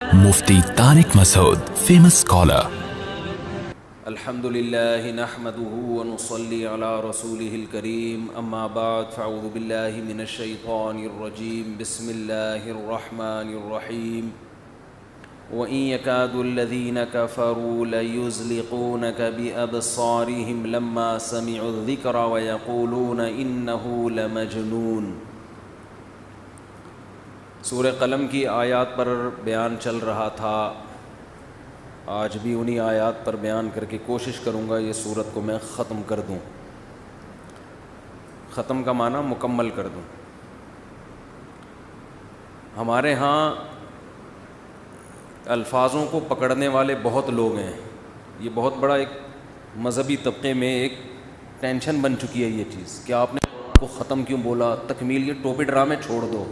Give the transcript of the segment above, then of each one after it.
Mufti Tariq Masood, famous scholar. الحمد لله نحمده ونصلي على رسوله الكريم أما بعد فأعوذ بالله من الشيطان الرجيم بسم الله الرحمن الرحيم وإن يكاد الذين كفروا ليزلقونك بأبصارهم لما سمعوا الذكر ويقولون إنه لمجنون. سورہ قلم کی آیات پر بیان چل رہا تھا. آج بھی انہی آیات پر بیان کر کے کوشش کروں گا یہ سورت کو میں ختم کر دوں. ختم کا معنی مکمل کر دوں. ہمارے ہاں الفاظوں کو پکڑنے والے بہت لوگ ہیں. یہ بہت بڑا ایک مذہبی طبقے میں ایک ٹینشن بن چکی ہے یہ چیز کہ آپ نے کو ختم کیوں بولا, تکمیل, یہ ٹوپی ڈرامے چھوڑ دو,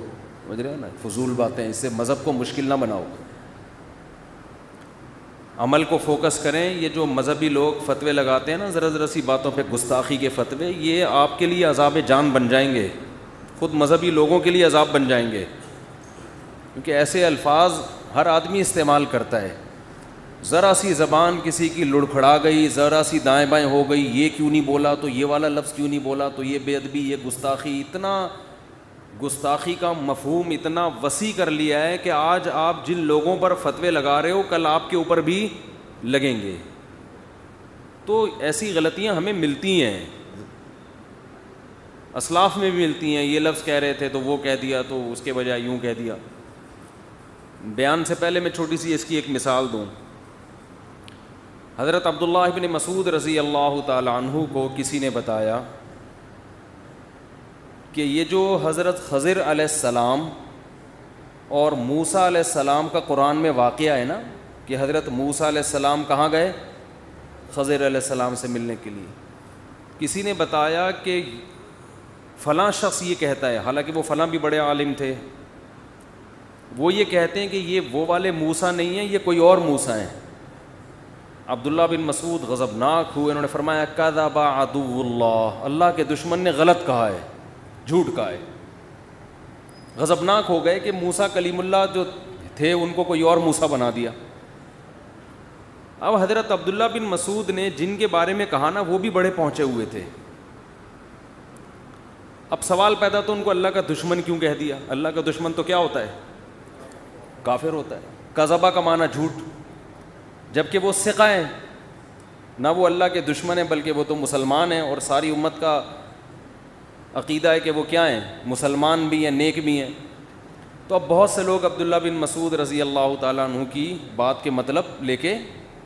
سمجھ رہے ہو نا, فضول باتیں, اس سے مذہب کو مشکل نہ بناؤ, عمل کو فوکس کریں. یہ جو مذہبی لوگ فتوے لگاتے ہیں نا ذرا ذرا سی باتوں پہ, گستاخی کے فتوے, یہ آپ کے لیے عذاب جان بن جائیں گے, خود مذہبی لوگوں کے لیے عذاب بن جائیں گے, کیونکہ ایسے الفاظ ہر آدمی استعمال کرتا ہے. ذرا سی زبان کسی کی لڑکھڑا گئی, ذرا سی دائیں بائیں ہو گئی, یہ کیوں نہیں بولا, تو یہ والا لفظ کیوں نہیں بولا, تو یہ بے ادبی, یہ گستاخی. اتنا گستاخی کا مفہوم اتنا وسیع کر لیا ہے کہ آج آپ جن لوگوں پر فتوے لگا رہے ہو کل آپ کے اوپر بھی لگیں گے. تو ایسی غلطیاں ہمیں ملتی ہیں, اسلاف میں بھی ملتی ہیں. یہ لفظ کہہ رہے تھے تو وہ کہہ دیا, تو اس کے بجائے یوں کہہ دیا. بیان سے پہلے میں چھوٹی سی اس کی ایک مثال دوں. حضرت عبداللہ ابن مسعود رضی اللہ تعالی عنہ کو کسی نے بتایا کہ یہ جو حضرت خضر علیہ السلام اور موسیٰ علیہ السلام کا قرآن میں واقعہ ہے نا, کہ حضرت موسیٰ علیہ السلام کہاں گئے, خضر علیہ السلام سے ملنے کے لیے. کسی نے بتایا کہ فلاں شخص یہ کہتا ہے, حالانکہ وہ فلاں بھی بڑے عالم تھے, وہ یہ کہتے ہیں کہ یہ وہ والے موسیٰ نہیں ہیں, یہ کوئی اور موسیٰ ہیں. عبداللہ بن مسعود غضبناک ہوئے, انہوں نے فرمایا کذب عدو اللہ, اللہ کے دشمن نے غلط کہا ہے, جھوٹ کہا ہے. غضبناک ہو گئے کہ موسیٰ کلیم اللہ جو تھے ان کو کوئی اور موسیٰ بنا دیا. اب حضرت عبداللہ بن مسعود نے جن کے بارے میں کہا نا وہ بھی بڑے پہنچے ہوئے تھے. اب سوال پیدا تو ان کو اللہ کا دشمن کیوں کہہ دیا. اللہ کا دشمن تو کیا ہوتا ہے, کافر ہوتا ہے. کذبہ کا معنی جھوٹ, جبکہ وہ ثقہ ہیں, نہ وہ اللہ کے دشمن ہیں بلکہ وہ تو مسلمان ہیں, اور ساری امت کا عقیدہ ہے کہ وہ کیا ہیں, مسلمان بھی ہیں, نیک بھی ہیں. تو اب بہت سے لوگ عبداللہ بن مسعود رضی اللہ تعالیٰ عنہ کی بات کے مطلب لے کے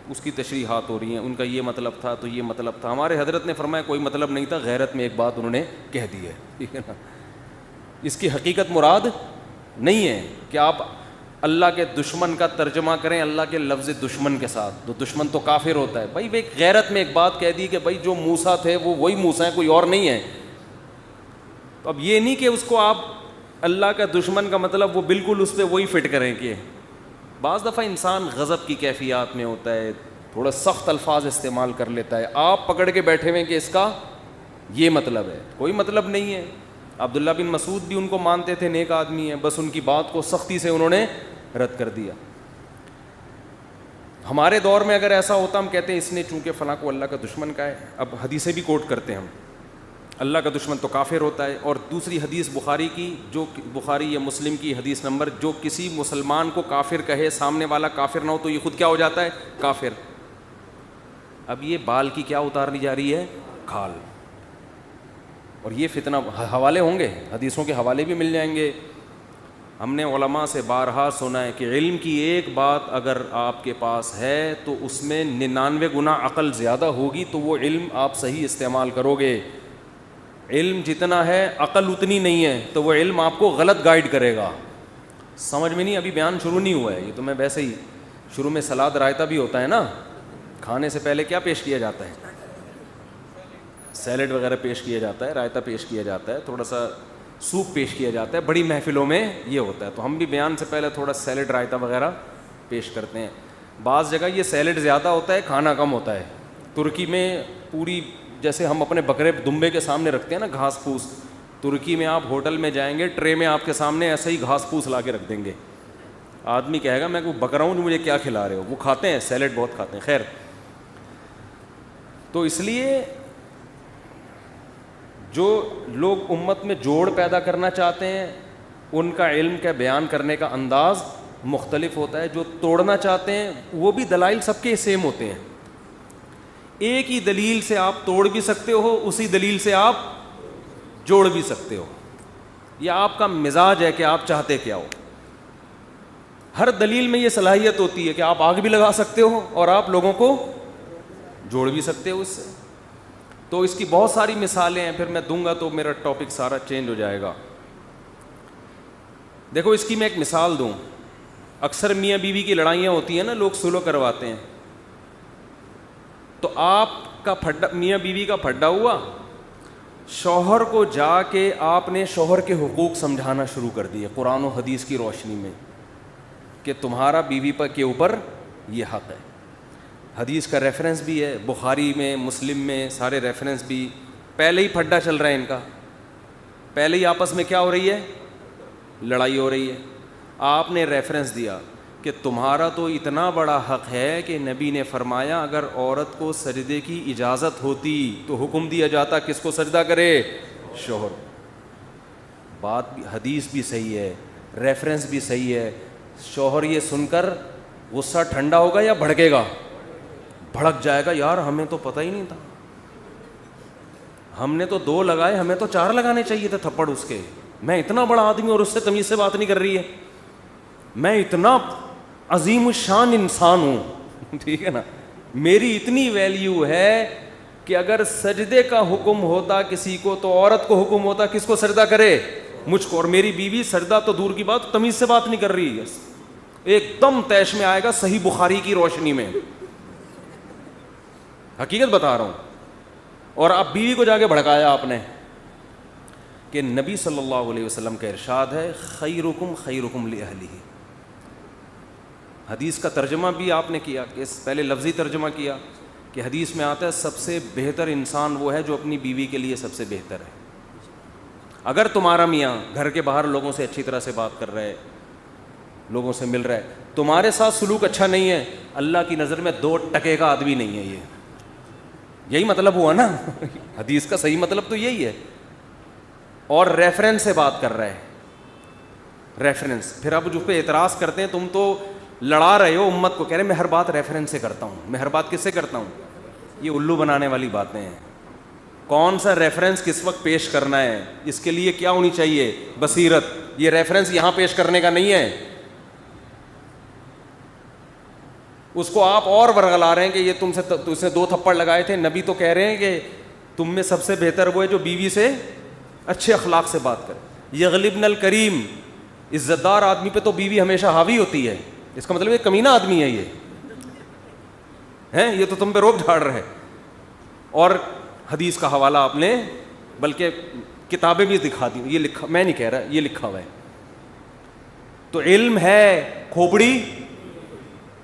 اس کی تشریحات ہو رہی ہیں. ان کا یہ مطلب تھا, تو یہ مطلب تھا. ہمارے حضرت نے فرمایا کوئی مطلب نہیں تھا, غیرت میں ایک بات انہوں نے کہہ دی ہے, ٹھیک ہے نا. اس کی حقیقت مراد نہیں ہے کہ آپ اللہ کے دشمن کا ترجمہ کریں اللہ کے لفظ دشمن کے ساتھ, تو دشمن تو کافر ہوتا ہے. بھائی ایک غیرت میں ایک بات کہہ دی کہ بھائی جو موسیٰ تھے وہ وہی موسیٰ ہیں, کوئی اور نہیں ہے. تو اب یہ نہیں کہ اس کو آپ اللہ کا دشمن کا مطلب وہ بالکل اس پہ وہی فٹ کریں. کہ بعض دفعہ انسان غضب کی کیفیات میں ہوتا ہے, تھوڑا سخت الفاظ استعمال کر لیتا ہے, آپ پکڑ کے بیٹھے ہوئے کہ اس کا یہ مطلب ہے. کوئی مطلب نہیں ہے. عبداللہ بن مسعود بھی ان کو مانتے تھے, نیک آدمی ہیں, بس ان کی بات کو سختی سے انہوں نے رد کر دیا. ہمارے دور میں اگر ایسا ہوتا ہم کہتے ہیں اس نے چونکہ فلاں کو اللہ کا دشمن کہا ہے. اب حدیثیں بھی کوٹ کرتے ہیں ہم, اللہ کا دشمن تو کافر ہوتا ہے. اور دوسری حدیث بخاری کی, جو بخاری یا مسلم کی حدیث نمبر, جو کسی مسلمان کو کافر کہے, سامنے والا کافر نہ ہو تو یہ خود کیا ہو جاتا ہے, کافر. اب یہ بال کی کیا اتارنی جا رہی ہے, کھال. اور یہ فتنہ, حوالے ہوں گے, حدیثوں کے حوالے بھی مل جائیں گے. ہم نے علماء سے بارہا سنا ہے کہ علم کی ایک بات اگر آپ کے پاس ہے تو اس میں 99 گنا عقل زیادہ ہوگی, تو وہ علم آپ صحیح استعمال کرو گے. علم جتنا ہے عقل اتنی نہیں ہے, تو وہ علم آپ کو غلط گائیڈ کرے گا. سمجھ میں نہیں, ابھی بیان شروع نہیں ہوا ہے, یہ تو میں ویسے ہی, شروع میں سلاد رائتا بھی ہوتا ہے نا, کھانے سے پہلے کیا پیش کیا جاتا ہے, سیلڈ وغیرہ پیش کیا جاتا ہے, رائتا پیش کیا جاتا ہے, تھوڑا سا سوپ پیش کیا جاتا ہے. بڑی محفلوں میں یہ ہوتا ہے, تو ہم بھی بیان سے پہلے تھوڑا سیلڈ رائتا وغیرہ پیش کرتے ہیں. بعض جگہ یہ سیلڈ زیادہ ہوتا ہے, کھانا کم ہوتا ہے. ترکی میں پوری, جیسے ہم اپنے بکرے دمبے کے سامنے رکھتے ہیں نا گھاس پھوس, ترکی میں آپ ہوٹل میں جائیں گے, ٹرے میں آپ کے سامنے ایسا ہی گھاس پھوس لا کے رکھ دیں گے. آدمی کہے گا میں کو بک رہا ہوں مجھے کیا کھلا رہے ہو. وہ کھاتے ہیں سیلڈ بہت کھاتے ہیں. خیر, تو اس لیے جو لوگ امت میں جوڑ پیدا کرنا چاہتے ہیں ان کا علم کا بیان کرنے کا انداز مختلف ہوتا ہے. جو توڑنا چاہتے ہیں وہ بھی دلائل سب کے سیم ہوتے ہیں. ایک ہی دلیل سے آپ توڑ بھی سکتے ہو, اسی دلیل سے آپ جوڑ بھی سکتے ہو. یہ آپ کا مزاج ہے کہ آپ چاہتے کیا ہو. ہر دلیل میں یہ صلاحیت ہوتی ہے کہ آپ آگ بھی لگا سکتے ہو اور آپ لوگوں کو جوڑ بھی سکتے ہو اس سے. تو اس کی بہت ساری مثالیں ہیں, پھر میں دوں گا تو میرا ٹاپک سارا چینج ہو جائے گا. دیکھو اس کی میں ایک مثال دوں. اکثر میاں بیوی کی لڑائیاں ہوتی ہیں نا, لوگ سلو کرواتے ہیں. تو آپ کا پھڈا, میاں بیوی کا پھڈا ہوا, شوہر کو جا کے آپ نے شوہر کے حقوق سمجھانا شروع کر دیے قرآن و حدیث کی روشنی میں کہ تمہارا بیوی پر کے اوپر یہ حق ہے. حدیث کا ریفرنس بھی ہے, بخاری میں مسلم میں سارے ریفرنس بھی. پہلے ہی پھڈا چل رہا ہے ان کا, پہلے ہی آپس میں کیا ہو رہی ہے, لڑائی ہو رہی ہے. آپ نے ریفرنس دیا کہ تمہارا تو اتنا بڑا حق ہے کہ نبی نے فرمایا اگر عورت کو سجدے کی اجازت ہوتی تو حکم دیا جاتا کس کو سجدہ کرے, شوہر. بات بھی, حدیث بھی صحیح ہے, ریفرنس بھی صحیح ہے. شوہر یہ سن کر غصہ ٹھنڈا ہوگا یا بھڑکے گا؟ بھڑک جائے گا, یار ہمیں تو پتہ ہی نہیں تھا, ہم نے تو 2 لگائے, ہمیں تو 4 لگانے چاہیے تھے تھپڑ اس کے. میں اتنا بڑا آدمی اور اس سے تمیز سے بات نہیں کر رہی ہے, میں اتنا عظیم الشان انسان ہوں, ٹھیک ہے نا, میری اتنی ویلیو ہے کہ اگر سجدے کا حکم ہوتا کسی کو تو عورت کو حکم ہوتا کس کو سجدہ کرے, مجھ کو. اور میری بیوی سجدہ تو دور کی بات, تمیز سے بات نہیں کر رہی ہے, ایک دم طیش میں آئے گا صحیح بخاری کی روشنی میں, حقیقت بتا رہا ہوں. اور اب بیوی کو جا کے بھڑکایا آپ نے کہ نبی صلی اللہ علیہ وسلم کا ارشاد ہے خیرکم خیرکم لأہلہ. حدیث کا ترجمہ بھی آپ نے کیا, کہ پہلے لفظی ترجمہ کیا کہ حدیث میں آتا ہے سب سے بہتر انسان وہ ہے جو اپنی بیوی کے لیے سب سے بہتر ہے. اگر تمہارا میاں گھر کے باہر لوگوں سے اچھی طرح سے بات کر رہا ہے, لوگوں سے مل رہا ہے, تمہارے ساتھ سلوک اچھا نہیں ہے, اللہ کی نظر میں 2 ٹکے کا آدمی نہیں ہے. یہی مطلب ہوا نا, حدیث کا صحیح مطلب تو یہی ہے. اور ریفرنس سے بات کر رہا ہے, ریفرنس. پھر آپ جو پہ اعتراض کرتے ہیں تم تو لڑا رہے ہو امت کو, کہہ رہے میں ہر بات ریفرنس سے کرتا ہوں. میں ہر بات کس سے کرتا ہوں؟ یہ الو بنانے والی باتیں ہیں. کون سا ریفرنس کس وقت پیش کرنا ہے, اس کے لیے کیا ہونی چاہیے, بصیرت. یہ ریفرنس یہاں پیش کرنے کا نہیں ہے, اس کو آپ اور ورگلا رہے ہیں کہ یہ تم سے 2 تھپڑ لگائے تھے. نبی تو کہہ رہے ہیں کہ تم میں سب سے بہتر وہ ہے جو بیوی سے اچھے اخلاق سے بات کرے. یغلبن الکریم, عزت دار آدمی پہ تو بیوی ہمیشہ حاوی ہوتی ہے. اس کا مطلب یہ کمینہ آدمی ہے, یہ ہے, یہ تو تم پہ روب جھاڑ رہے. اور حدیث کا حوالہ آپ نے, بلکہ کتابیں بھی دکھا دی, یہ لکھا, میں نہیں کہہ رہا, یہ لکھا ہوا ہے. تو علم ہے, کھوپڑی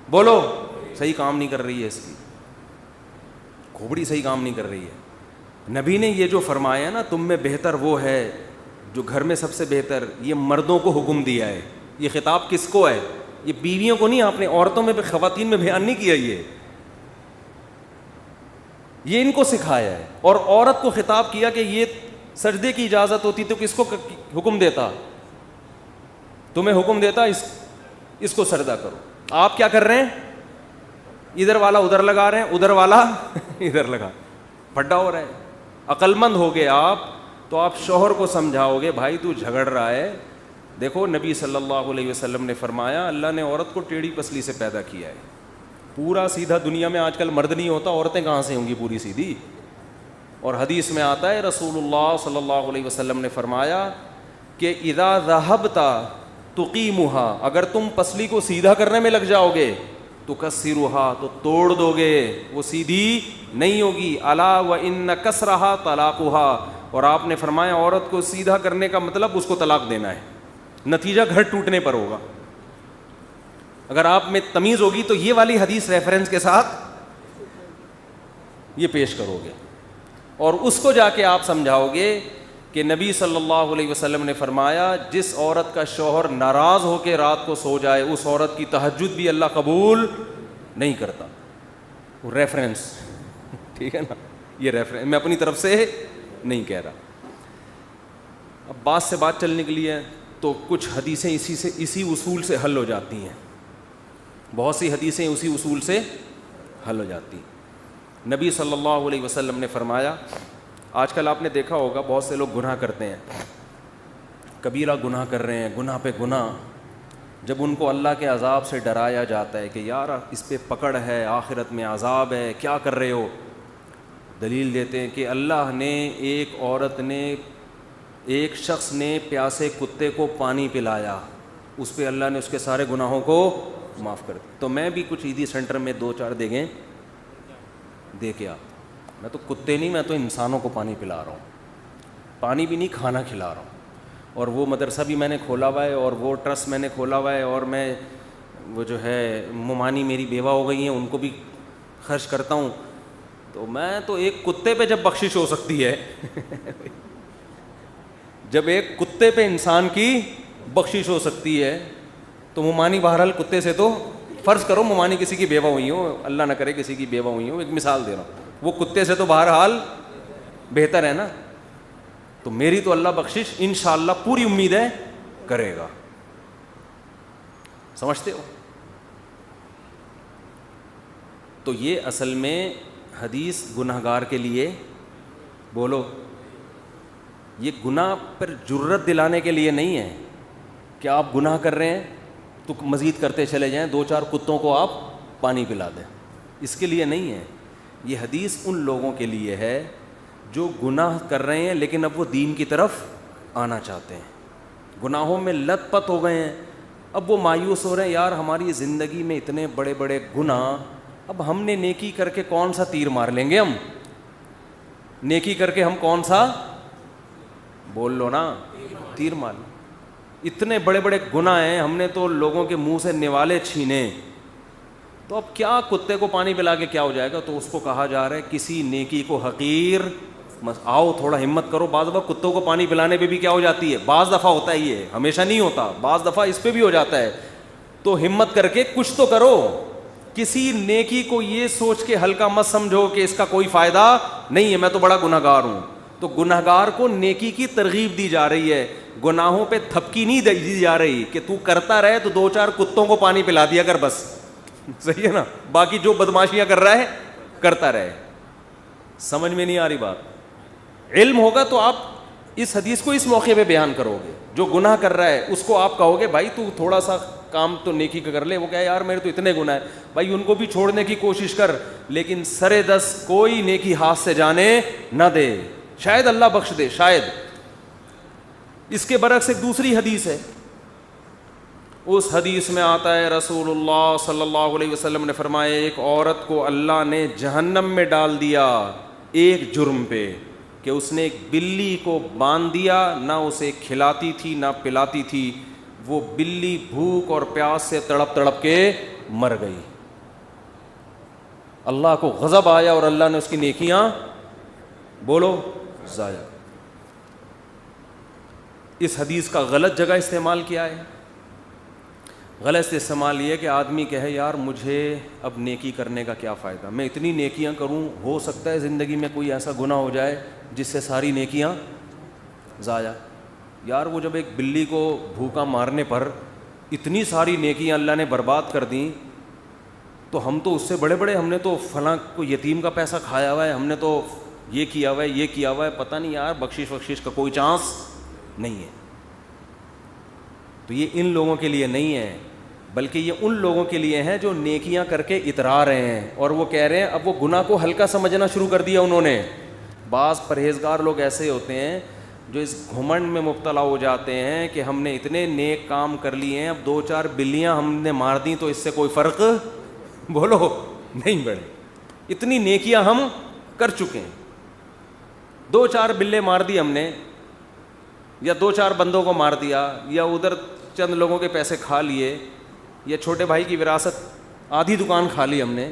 بولو صحیح کام نہیں کر رہی ہے, اس کی کھوپڑی صحیح کام نہیں کر رہی ہے. نبی نے یہ جو فرمایا نا تم میں بہتر وہ ہے جو گھر میں سب سے بہتر, یہ مردوں کو حکم دیا ہے. یہ خطاب کس کو ہے؟ یہ بیویوں کو نہیں, آپ نے عورتوں میں, خواتین میں بیان نہیں کیا, یہ ان کو سکھایا ہے. اور عورت کو خطاب کیا کہ یہ سجدے کی اجازت ہوتی تو کس کو حکم دیتا؟ تمہیں حکم دیتا اس کو سجدہ کرو. آپ کیا کر رہے ہیں؟ ادھر والا ادھر لگا رہے ہیں, ادھر والا ادھر لگا, پھڈا ہو رہا ہے. عقل مند ہو گئے آپ تو آپ شوہر کو سمجھاؤ گے بھائی تو جھگڑ رہا ہے. دیکھو نبی صلی اللہ علیہ وسلم نے فرمایا اللہ نے عورت کو ٹیڑھی پسلی سے پیدا کیا ہے. پورا سیدھا دنیا میں آج کل مرد نہیں ہوتا, عورتیں کہاں سے ہوں گی پوری سیدھی. اور حدیث میں آتا ہے رسول اللہ صلی اللہ علیہ وسلم نے فرمایا کہ اذا ذهبت تقیمها, اگر تم پسلی کو سیدھا کرنے میں لگ جاؤ گے تکسرها, تو توڑ دو گے, وہ سیدھی نہیں ہوگی. الا وان کسرها طلاقها, اور آپ نے فرمایا عورت کو سیدھا کرنے کا مطلب اس کو طلاق دینا ہے, نتیجہ گھر ٹوٹنے پر ہوگا. اگر آپ میں تمیز ہوگی تو یہ والی حدیث ریفرنس کے ساتھ یہ پیش کرو گے, اور اس کو جا کے آپ سمجھاؤ گے کہ نبی صلی اللہ علیہ وسلم نے فرمایا جس عورت کا شوہر ناراض ہو کے رات کو سو جائے اس عورت کی تہجد بھی اللہ قبول نہیں کرتا. ریفرنس ٹھیک ہے نا, یہ ریفرنس میں اپنی طرف سے نہیں کہہ رہا. اب بات سے بات چل نکلی ہے تو کچھ حدیثیں اسی اصول سے حل ہو جاتی ہیں. بہت سی حدیثیں اسی اصول سے حل ہو جاتی ہیں. نبی صلی اللہ علیہ وسلم نے فرمایا, آج کل آپ نے دیکھا ہوگا بہت سے لوگ گناہ کرتے ہیں, کبیرہ گناہ کر رہے ہیں, گناہ پہ گناہ. جب ان کو اللہ کے عذاب سے ڈرایا جاتا ہے کہ یار اس پہ پکڑ ہے, آخرت میں عذاب ہے, کیا کر رہے ہو, دلیل دیتے ہیں کہ اللہ نے ایک شخص نے پیاسے کتے کو پانی پلایا, اس پہ اللہ نے اس کے سارے گناہوں کو معاف کر دیا. تو میں بھی کچھ عیدی سینٹر میں 2-4 دیگیں دے کے آتا. میں تو کتے نہیں, میں تو انسانوں کو پانی پلا رہا ہوں, پانی بھی نہیں کھانا کھلا رہا ہوں. اور وہ مدرسہ بھی میں نے کھولا ہوا ہے اور وہ ٹرسٹ میں نے کھولا ہوا ہے, اور میں وہ جو ہے ممانی میری بیوہ ہو گئی ہیں ان کو بھی خرچ کرتا ہوں. تو میں تو ایک کتے پہ جب بخشش ہو سکتی ہے جب ایک کتے پہ انسان کی بخشش ہو سکتی ہے تو ممانی بہرحال کتے سے تو فرض کرو ممانی کسی کی بیوہ ہوئی ہوں, اللہ نہ کرے کسی کی بیوہ ہوئی ہوں, ایک مثال دے رہا ہوں, وہ کتے سے تو بہرحال بہتر ہے نا. تو میری تو اللہ بخشش انشاءاللہ پوری امید ہے کرے گا. سمجھتے ہو؟ تو یہ اصل میں حدیث گنہگار کے لیے, بولو, یہ گناہ پر جرت دلانے کے لیے نہیں ہے کہ آپ گناہ کر رہے ہیں تو مزید کرتے چلے جائیں, 2-4 کتوں کو آپ پانی پلا دیں, اس کے لیے نہیں ہے. یہ حدیث ان لوگوں کے لیے ہے جو گناہ کر رہے ہیں لیکن اب وہ دین کی طرف آنا چاہتے ہیں, گناہوں میں لت پت ہو گئے ہیں, اب وہ مایوس ہو رہے ہیں یار ہماری زندگی میں اتنے بڑے بڑے گناہ, اب ہم نے نیکی کر کے کون سا تیر مار لیں گے, ہم نیکی کر کے ہم کون سا, بول لو نا, تیر مار. اتنے بڑے بڑے گناہ ہیں, ہم نے تو لوگوں کے منہ سے نوالے چھینے, تو اب کیا کتے کو پانی پلا کے کیا ہو جائے گا. تو اس کو کہا جا رہا ہے کسی نیکی کو حقیر, آؤ تھوڑا ہمت کرو. بعض دفعہ کتوں کو پانی پلانے پہ بھی کیا ہو جاتی ہے, بعض دفعہ ہوتا ہے, یہ ہمیشہ نہیں ہوتا, بعض دفعہ اس پہ بھی ہو جاتا ہے. تو ہمت کر کے کچھ تو کرو. کسی نیکی کو یہ سوچ کے ہلکا مت سمجھو کہ اس کا کوئی فائدہ نہیں ہے, میں تو بڑا گنہگار ہوں. تو گنہگار کو نیکی کی ترغیب دی جا رہی ہے, گناہوں پہ تھپکی نہیں دی جا رہی کہ تو کرتا رہے تو 2-4 کتوں کو پانی پلا دیا کر بس, صحیح ہے نا, باقی جو بدماشیاں کر رہا ہے کرتا رہے. سمجھ میں نہیں آ رہی بات؟ علم ہوگا تو آپ اس حدیث کو اس موقع پہ بیان کرو گے. جو گناہ کر رہا ہے اس کو آپ کہو گے بھائی تو تھوڑا سا کام تو نیکی کا کر لے. وہ کہے یار میرے تو اتنے گناہ ہے, بھائی ان کو بھی چھوڑنے کی کوشش کر, لیکن سرے دس کوئی نیکی ہاتھ سے جانے نہ دے, شاید اللہ بخش دے, شاید. اس کے برعکس ایک دوسری حدیث ہے, اس حدیث میں آتا ہے رسول اللہ صلی اللہ علیہ وسلم نے فرمایا ایک عورت کو اللہ نے جہنم میں ڈال دیا ایک جرم پہ کہ اس نے ایک بلی کو باندھ دیا, نہ اسے کھلاتی تھی نہ پلاتی تھی, وہ بلی بھوک اور پیاس سے تڑپ تڑپ کے مر گئی. اللہ کو غضب آیا اور اللہ نے اس کی نیکیاں, بولو, ضائع. اس حدیث کا غلط جگہ استعمال کیا ہے. غلط استعمال یہ کہ آدمی کہے یار مجھے اب نیکی کرنے کا کیا فائدہ, میں اتنی نیکیاں کروں, ہو سکتا ہے زندگی میں کوئی ایسا گناہ ہو جائے جس سے ساری نیکیاں ضائع. یار وہ جب ایک بلی کو بھوکا مارنے پر اتنی ساری نیکیاں اللہ نے برباد کر دیں, تو ہم تو اس سے بڑے بڑے, ہم نے تو فلاں کو یتیم کا پیسہ کھایا ہوا ہے, ہم نے تو یہ کیا ہوا ہے, یہ کیا ہوا ہے, پتہ نہیں یار بخشش کا کوئی چانس نہیں ہے. تو یہ ان لوگوں کے لیے نہیں ہے, بلکہ یہ ان لوگوں کے لیے ہیں جو نیکیاں کر کے اترا رہے ہیں اور وہ کہہ رہے ہیں اب وہ گناہ کو ہلکا سمجھنا شروع کر دیا انہوں نے. بعض پرہیزگار لوگ ایسے ہوتے ہیں جو اس گھمنڈ میں مبتلا ہو جاتے ہیں کہ ہم نے اتنے نیک کام کر لیے ہیں, اب 2-4 بلیاں ہم نے مار دیں تو اس سے کوئی فرق, بولو, نہیں پڑے. اتنی نیکیاں ہم کر چکے ہیں, 2-4 بلے مار دی ہم نے, یا 2-4 بندوں کو مار دیا, یا ادھر چند لوگوں کے پیسے کھا لیے, یا چھوٹے بھائی کی وراثت آدھی دکان کھا لی ہم نے,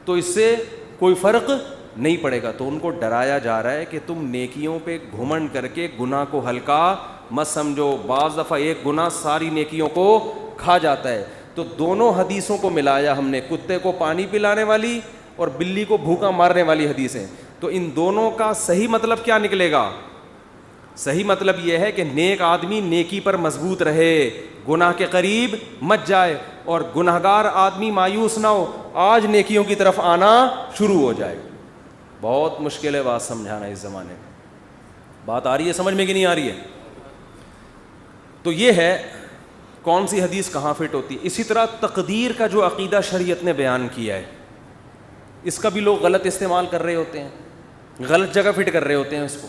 تو اس سے کوئی فرق نہیں پڑے گا. تو ان کو ڈرایا جا رہا ہے کہ تم نیکیوں پہ گھمنڈ کر کے گناہ کو ہلکا مت سمجھو. بعض دفعہ ایک گناہ ساری نیکیوں کو کھا جاتا ہے. تو دونوں حدیثوں کو ملایا ہم نے, کتے کو پانی پلانے والی اور بلی کو بھوکا مارنے والی حدیثیں. تو ان دونوں کا صحیح مطلب کیا نکلے گا؟ صحیح مطلب یہ ہے کہ نیک آدمی نیکی پر مضبوط رہے, گناہ کے قریب مت جائے, اور گناہگار آدمی مایوس نہ ہو, آج نیکیوں کی طرف آنا شروع ہو جائے. بہت مشکل ہے بات سمجھانا اس زمانے میں. بات آ رہی ہے سمجھ میں کہ نہیں آ رہی ہے؟ تو یہ ہے کون سی حدیث کہاں فٹ ہوتی ہے. اسی طرح تقدیر کا جو عقیدہ شریعت نے بیان کیا ہے, اس کا بھی لوگ غلط استعمال کر رہے ہوتے ہیں, غلط جگہ فٹ کر رہے ہوتے ہیں اس کو.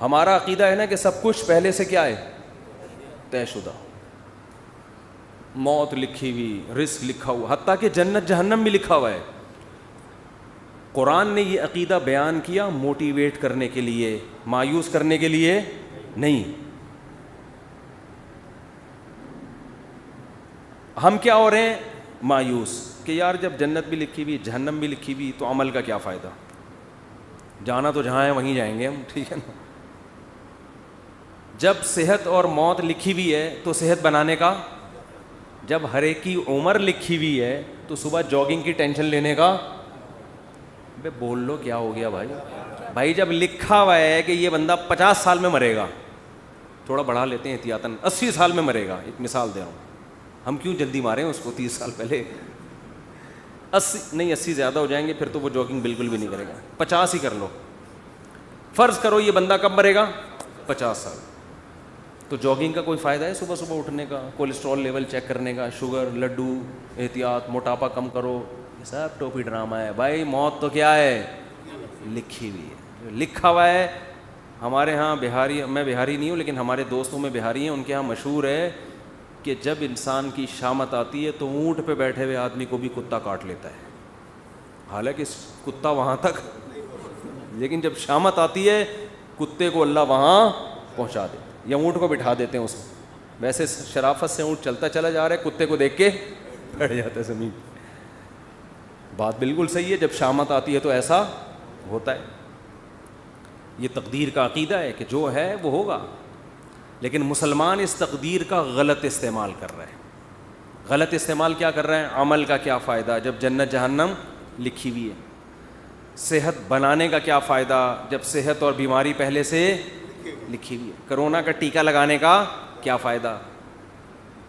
ہمارا عقیدہ ہے نا کہ سب کچھ پہلے سے کیا ہے, طے شدہ, موت لکھی ہوئی, رزق لکھا ہوا, حتیٰ کہ جنت جہنم بھی لکھا ہوا ہے. قرآن نے یہ عقیدہ بیان کیا موٹیویٹ کرنے کے لیے, مایوس کرنے کے لیے نہیں. ہم کیا ہو رہے ہیں مایوس کہ یار جب جنت بھی لکھی ہوئی جہنم بھی لکھی ہوئی تو عمل کا کیا فائدہ, جانا تو جہاں ہے وہیں جائیں گے ہم, ٹھیک ہے نا. جب صحت اور موت لکھی ہوئی ہے تو صحت بنانے کا, جب ہر ایک کی عمر لکھی ہوئی ہے تو صبح جاگنگ کی ٹینشن لینے کا. بے بول لو کیا ہو گیا بھائی جب لکھا ہوا ہے کہ یہ بندہ 50 سال میں مرے گا, تھوڑا بڑھا لیتے ہیں احتیاطاً, 80 سال میں مرے گا, ایک مثال دے رہا ہوں, ہم کیوں جلدی ماریں اس کو 30 سال پہلے. 80 زیادہ ہو جائیں گے پھر تو وہ جاگنگ بالکل بھی نہیں کرے گا, 50 ہی کر لو. فرض کرو یہ بندہ کب مرے گا, 50 سال. تو جاگنگ کا کوئی فائدہ ہے صبح صبح اٹھنے کا, کولیسٹرول لیول چیک کرنے کا, شوگر, لڈو, احتیاط, موٹاپا کم کرو, یہ سب ٹوپی ڈرامہ ہے بھائی. موت تو کیا ہے, لکھی ہوئی ہے, لکھا ہوا ہے. ہمارے ہاں بہاری, میں بہاری نہیں ہوں لیکن ہمارے دوستوں میں بہاری ہیں, ان کے ہاں مشہور ہے کہ جب انسان کی شامت آتی ہے تو اونٹ پہ بیٹھے ہوئے آدمی کو بھی کتا کاٹ لیتا ہے, حالانکہ کتا وہاں تک, لیکن جب شامت آتی ہے کتے کو اللہ وہاں پہنچا دے, یا اونٹ کو بٹھا دیتے ہیں اس کو. ویسے شرافت سے اونٹ چلتا چلا جا رہا ہے, کتے کو دیکھ کے بیٹھ جاتا ہے زمین. بات بالکل صحیح ہے, جب شامت آتی ہے تو ایسا ہوتا ہے. یہ تقدیر کا عقیدہ ہے کہ جو ہے وہ ہوگا, لیکن مسلمان اس تقدیر کا غلط استعمال کر رہے ہیں. غلط استعمال کیا کر رہے ہیں, عمل کا کیا فائدہ جب جنت جہنم لکھی ہوئی ہے, صحت بنانے کا کیا فائدہ جب صحت اور بیماری پہلے سے لکھی ہوئی ہے, کرونا کا ٹیکہ لگانے کا کیا فائدہ,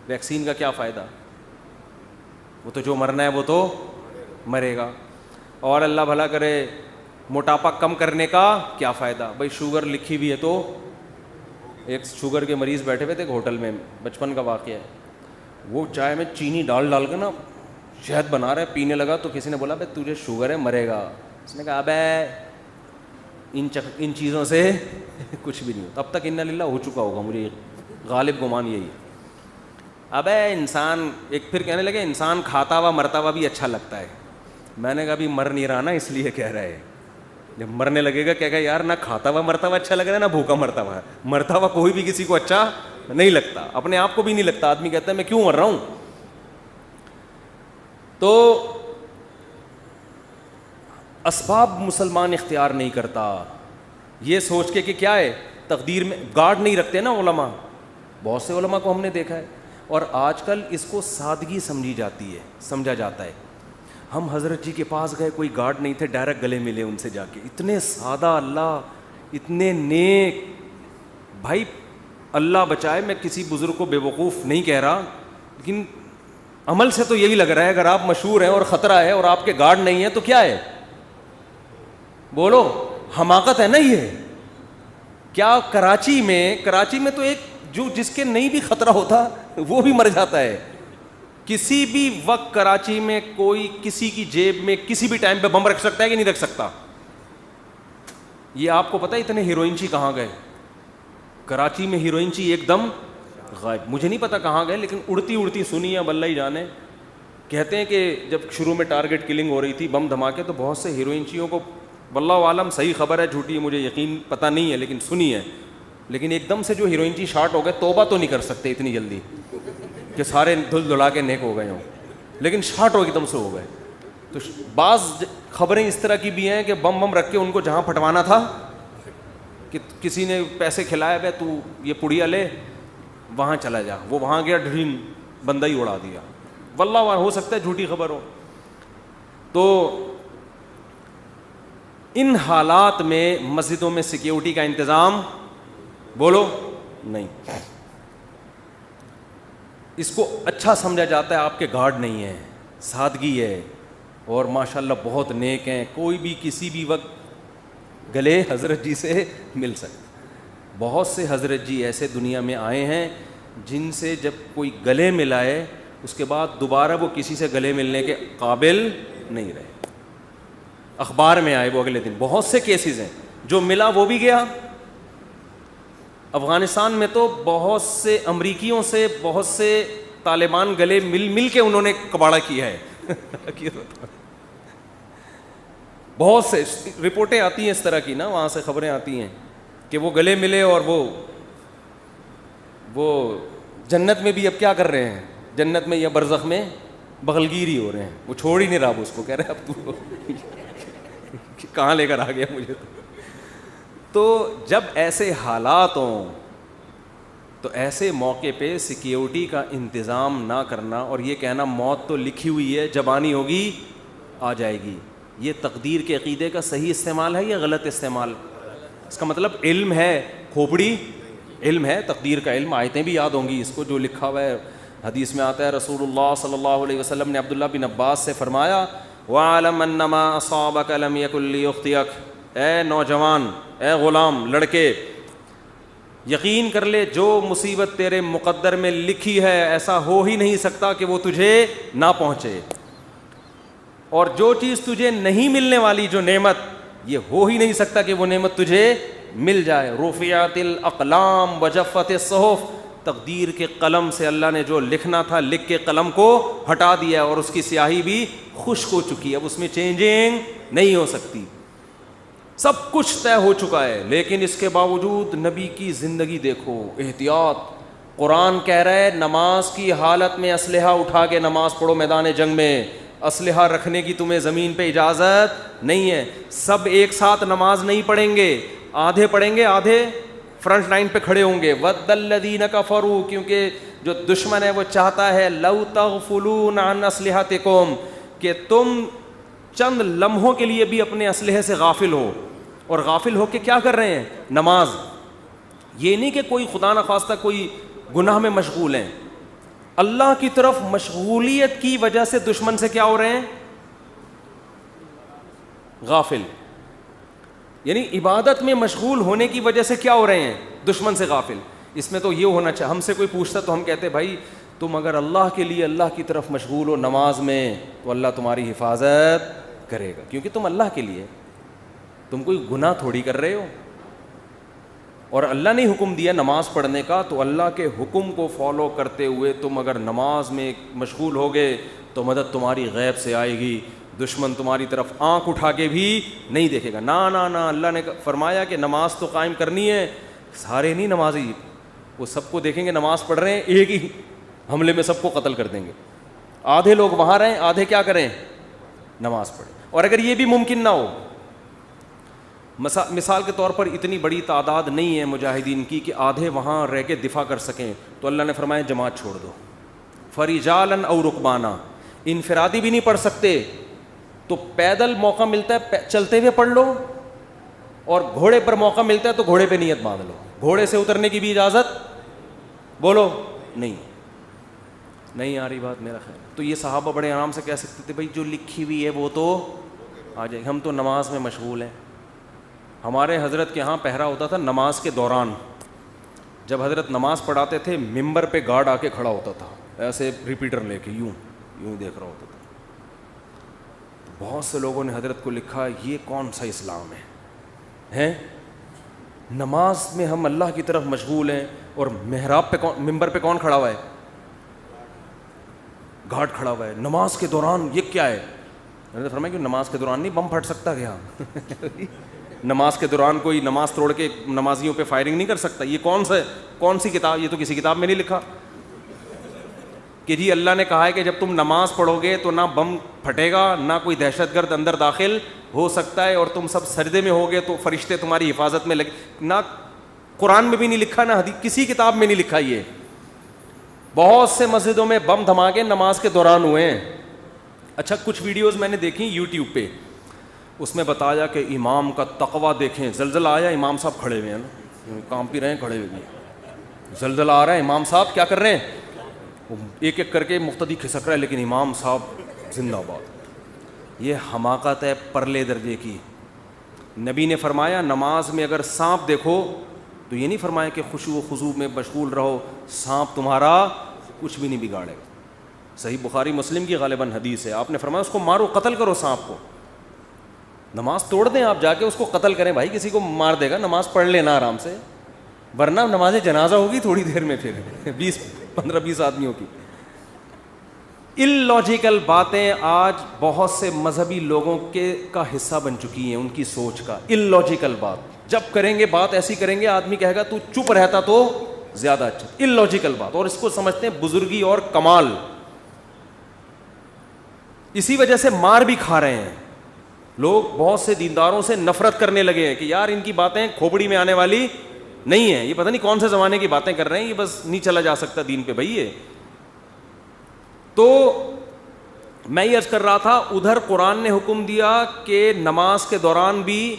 ویکسین کا کیا فائدہ, وہ تو جو مرنا ہے وہ تو مرے گا. اور اللہ بھلا کرے موٹاپا کم کرنے کا کیا فائدہ, بھائی شوگر لکھی ہوئی ہے. تو ایک شوگر کے مریض بیٹھے ہوئے تھے ایک ہوٹل میں, بچپن کا واقعہ ہے, وہ چائے میں چینی ڈال کے نا شہد بنا رہے, پینے لگا تو کسی نے بولا بھائی تجھے شوگر ہے مرے گا. اس نے کہا ابے ان چیزوں سے کچھ بھی نہیں ہوتا. اب تک انا للہ ہو چکا ہوگا, مجھے غالب گمان یہی ہے. ابے انسان ایک پھر کہنے لگے انسان کھاتا ہوا مرتا ہوا بھی اچھا لگتا ہے. میں نے کہا ابھی مر نہیں رہا نا اس لیے کہہ رہا ہے, جب مرنے لگے گا کہے گا یار نہ کھاتا ہوا مرتا ہوا اچھا لگ رہا ہے نہ بھوکا مرتا ہوا. مرتا ہوا کوئی بھی کسی کو اچھا نہیں لگتا, اپنے آپ کو بھی نہیں لگتا. آدمی کہتا ہے میں کیوں مر رہا ہوں. تو اسباب مسلمان اختیار نہیں کرتا, یہ سوچ کے کہ کیا ہے تقدیر میں گارڈ نہیں رکھتے نا علماء. بہت سے علماء کو ہم نے دیکھا ہے, اور آج کل اس کو سادگی سمجھی جاتی ہے, سمجھا جاتا ہے. ہم حضرت جی کے پاس گئے, کوئی گارڈ نہیں تھے, ڈائریکٹ گلے ملے ان سے جا کے, اتنے سادہ اللہ, اتنے نیک. بھائی اللہ بچائے, میں کسی بزرگ کو بے وقوف نہیں کہہ رہا, لیکن عمل سے تو یہی لگ رہا ہے اگر آپ مشہور ہیں اور خطرہ ہے اور آپ کے گارڈ نہیں ہیں تو کیا ہے, بولو حماقت ہے نا یہ. کیا کراچی میں تو ایک جو جس کے نہیں بھی خطرہ ہوتا وہ بھی مر جاتا ہے. کسی بھی وقت کراچی میں کوئی کسی کی جیب میں کسی بھی ٹائم پہ بم رکھ سکتا ہے کہ نہیں رکھ سکتا. یہ آپ کو پتہ ہے اتنے ہیروئن چی کہاں گئے, کراچی میں ہیروئن چی ایک دم غائب. مجھے نہیں پتا کہاں گئے, لیکن اڑتی سنی ہے, اللہ ہی جانے. کہتے ہیں کہ جب شروع میں ٹارگٹ کلنگ ہو رہی تھی, بم دھماکے, تو بہت سے ہیروئن چیوں کو, واللہ عالم صحیح خبر ہے جھوٹی ہے مجھے یقین پتہ نہیں ہے لیکن سنی ہے, لیکن ایک دم سے جو ہیروئن چی شارٹ ہو گئے, توبہ تو نہیں کر سکتے اتنی جلدی کہ سارے دھل دھلا کے نیک ہو گئے ہوں, لیکن شارٹ ہو ایک دم سے ہو گئے. تو بعض خبریں اس طرح کی بھی ہیں کہ بم بم رکھ کے ان کو جہاں پھٹوانا تھا کہ کسی نے پیسے کھلائے بھائی تو یہ پڑیا لے وہاں چلا جا, وہ وہاں گیا ڈرین بندہ ہی اڑا دیا. واللہ ہو سکتا ہے جھوٹی خبر ہو. تو ان حالات میں مسجدوں میں سیکیورٹی کا انتظام بولو نہیں. اس کو اچھا سمجھا جاتا ہے آپ کے گارڈ نہیں ہیں, سادگی ہے, اور ماشاءاللہ بہت نیک ہیں, کوئی بھی کسی بھی وقت گلے حضرت جی سے مل سکتا. بہت سے حضرت جی ایسے دنیا میں آئے ہیں جن سے جب کوئی گلے ملائے اس کے بعد دوبارہ وہ کسی سے گلے ملنے کے قابل نہیں رہے. اخبار میں آئے وہ اگلے دن. بہت سے کیسز ہیں, جو ملا وہ بھی گیا. افغانستان میں تو بہت سے امریکیوں سے بہت سے طالبان گلے مل کے انہوں نے کباڑہ کیا ہے. بہت سے رپورٹیں آتی ہیں اس طرح کی نا, وہاں سے خبریں آتی ہیں کہ وہ گلے ملے اور وہ جنت میں بھی اب کیا کر رہے ہیں, جنت میں یا برزخ میں بغلگیری ہو رہے ہیں. وہ چھوڑ ہی نہیں رہا اس کو, کہہ رہے اب تو کہاں لے کر آ گیا مجھے. تو جب ایسے حالات ہوں تو ایسے موقع پہ سیکیورٹی کا انتظام نہ کرنا اور یہ کہنا موت تو لکھی ہوئی ہے, جب آنی ہوگی آ جائے گی, یہ تقدیر کے عقیدے کا صحیح استعمال ہے یا غلط استعمال؟ اس کا مطلب علم ہے, کھوپڑی علم ہے, تقدیر کا علم. آیتیں بھی یاد ہوں گی اس کو جو لکھا ہوا ہے. حدیث میں آتا ہے رسول اللہ صلی اللہ علیہ وسلم نے عبداللہ بن عباس سے فرمایا وَعَلَمْ أَنَّمَا أَصَابَكَ لَمْ يَكُنْ لِيُخْطِئَكَ, اے نوجوان, اے غلام, لڑکے, یقین کر لے جو مصیبت تیرے مقدر میں لکھی ہے ایسا ہو ہی نہیں سکتا کہ وہ تجھے نہ پہنچے, اور جو چیز تجھے نہیں ملنے والی, جو نعمت, یہ ہو ہی نہیں سکتا کہ وہ نعمت تجھے مل جائے. رفعت الاقلام وجفت الصحف, تقدیر کے قلم سے اللہ نے جو لکھنا تھا لکھ کے قلم کو ہٹا دیا اور اس کی سیاہی بھی خشک ہو چکی ہے, اب اس میں چینجنگ نہیں ہو سکتی, سب کچھ طے ہو چکا ہے. لیکن اس کے باوجود نبی کی زندگی دیکھو, احتیاط. قرآن کہہ رہا ہے نماز کی حالت میں اسلحہ اٹھا کے نماز پڑھو میدان جنگ میں, اسلحہ رکھنے کی تمہیں زمین پہ اجازت نہیں ہے. سب ایک ساتھ نماز نہیں پڑھیں گے, آدھے پڑھیں گے, آدھے فرنٹ لائن پہ کھڑے ہوں گے. وَدَّ الَّذِينَ كَفَرُوا, کیونکہ جو دشمن ہے وہ چاہتا ہے لَوْ تَغْفُلُونَ عَنْ أَسْلِحَتِكُمْ, کہ تم چند لمحوں کے لیے بھی اپنے اسلحے سے غافل ہو. اور غافل ہو کے کیا کر رہے ہیں؟ نماز. یہ نہیں کہ کوئی خدا نخواستہ کوئی گناہ میں مشغول ہیں, اللہ کی طرف مشغولیت کی وجہ سے دشمن سے کیا ہو رہے ہیں؟ غافل. یعنی عبادت میں مشغول ہونے کی وجہ سے کیا ہو رہے ہیں؟ دشمن سے غافل. اس میں تو یہ ہونا چاہیے, ہم سے کوئی پوچھتا تو ہم کہتے بھائی تم اگر اللہ کے لیے اللہ کی طرف مشغول ہو نماز میں تو اللہ تمہاری حفاظت کرے گا, کیونکہ تم اللہ کے لیے, تم کوئی گناہ تھوڑی کر رہے ہو. اور اللہ نے حکم دیا نماز پڑھنے کا, تو اللہ کے حکم کو فالو کرتے ہوئے تم اگر نماز میں مشغول ہوگے تو مدد تمہاری غیب سے آئے گی. دشمن تمہاری طرف آنکھ اٹھا کے بھی نہیں دیکھے گا. نا اللہ نے فرمایا کہ نماز تو قائم کرنی ہے. سارے نہیں نمازی, وہ سب کو دیکھیں گے نماز پڑھ رہے ہیں, ایک ہی حملے میں سب کو قتل کر دیں گے. آدھے لوگ وہاں رہیں, آدھے کیا کریں؟ نماز پڑھیں. اور اگر یہ بھی ممکن نہ ہو, مثال کے طور پر اتنی بڑی تعداد نہیں ہے مجاہدین کی کہ آدھے وہاں رہ کے دفاع کر سکیں, تو اللہ نے فرمایا جماعت چھوڑ دو. فرجالاً او رکبانا, انفرادی بھی نہیں پڑھ سکتے تو پیدل موقع ملتا ہے چلتے ہوئے پڑھ لو, اور گھوڑے پر موقع ملتا ہے تو گھوڑے پہ نیت باندھ لو. گھوڑے سے اترنے کی بھی اجازت بولو نہیں آ رہی بات میرا خیال. تو یہ صحابہ بڑے آرام سے کہہ سکتے تھے بھائی جو لکھی ہوئی ہے وہ تو آ جائے, ہم تو نماز میں مشغول ہیں. ہمارے حضرت کے ہاں پہرا ہوتا تھا نماز کے دوران. جب حضرت نماز پڑھاتے تھے ممبر پہ گارڈ آ کے کھڑا ہوتا تھا, ایسے ریپیٹر لے کے یوں دیکھ رہا ہوتا تھا. بہت سے لوگوں نے حضرت کو لکھا یہ کون سا اسلام ہے؟ نماز میں ہم اللہ کی طرف مشغول ہیں اور محراب پہ ممبر پہ کون کھڑا ہوا ہے؟ گارڈ کھڑا ہوا ہے. نماز کے دوران یہ کیا ہے؟ میں نے فرمایا کہ نماز کے دوران نہیں بم پھٹ سکتا کیا؟ نماز کے دوران کوئی نماز توڑ کے نمازیوں پہ فائرنگ نہیں کر سکتا. یہ کون سی کتاب؟ یہ تو کسی کتاب میں نہیں لکھا کہ جی اللہ نے کہا ہے کہ جب تم نماز پڑھو گے تو نہ بم پھٹے گا, نہ کوئی دہشت گرد اندر داخل ہو سکتا ہے, اور تم سب سجدے میں ہوگے تو فرشتے تمہاری حفاظت میں لگے. نہ قرآن میں بھی نہیں لکھا, نہ حدیث کسی کتاب میں نہیں لکھا. یہ بہت سے مسجدوں میں بم دھماکے نماز کے دوران ہوئے ہیں. اچھا کچھ ویڈیوز میں نے دیکھی یوٹیوب پہ, اس میں بتایا کہ امام کا تقویٰ دیکھیں, زلزلہ آیا امام صاحب کھڑے ہوئے ہیں نا, کام پی رہے ہیں کھڑے ہوئے, زلزلہ آ رہا ہے امام صاحب کیا کر رہے ہیں, ایک ایک کر کے مقتدی کھسک رہا ہے لیکن امام صاحب زندہ باد. یہ حماقت ہے پرلے درجے کی. نبی نے فرمایا نماز میں اگر سانپ دیکھو تو یہ نہیں فرمایا کہ خشوع و خضوع میں مشغول رہو, سانپ تمہارا کچھ بھی نہیں بگاڑے گا. صحیح بخاری مسلم کی غالباً حدیث ہے, آپ نے فرمایا اس کو مارو, قتل کرو سانپ کو. نماز توڑ دیں آپ جا کے, اس کو قتل کریں. بھائی کسی کو مار دے گا, نماز پڑھ لینا آرام سے, ورنہ نماز جنازہ ہوگی تھوڑی دیر میں پھر 15-20 آدمیوں کی. اللاجیکل باتیں آج بہت سے مذہبی لوگوں کا حصہ بن چکی ہیں, ان کی سوچ کا. اللاجیکل بات جب کریں گے, بات ایسی کریں گے, آدمی کہے گا تو چپ رہتا تو زیادہ اچھا. اللاجیکل بات, اور اس کو سمجھتے ہیں بزرگی اور کمال. اسی وجہ سے مار بھی کھا رہے ہیں لوگ. بہت سے دینداروں سے نفرت کرنے لگے ہیں کہ یار ان کی باتیں کھوپڑی میں آنے والی نہیں ہے, یہ پتہ نہیں کون سے زمانے کی باتیں کر رہے ہیں, یہ بس نہیں چلا جا سکتا دین پہ بھائی. یہ تو میں یہ عرض کر رہا تھا, ادھر قرآن نے حکم دیا کہ نماز کے دوران بھی,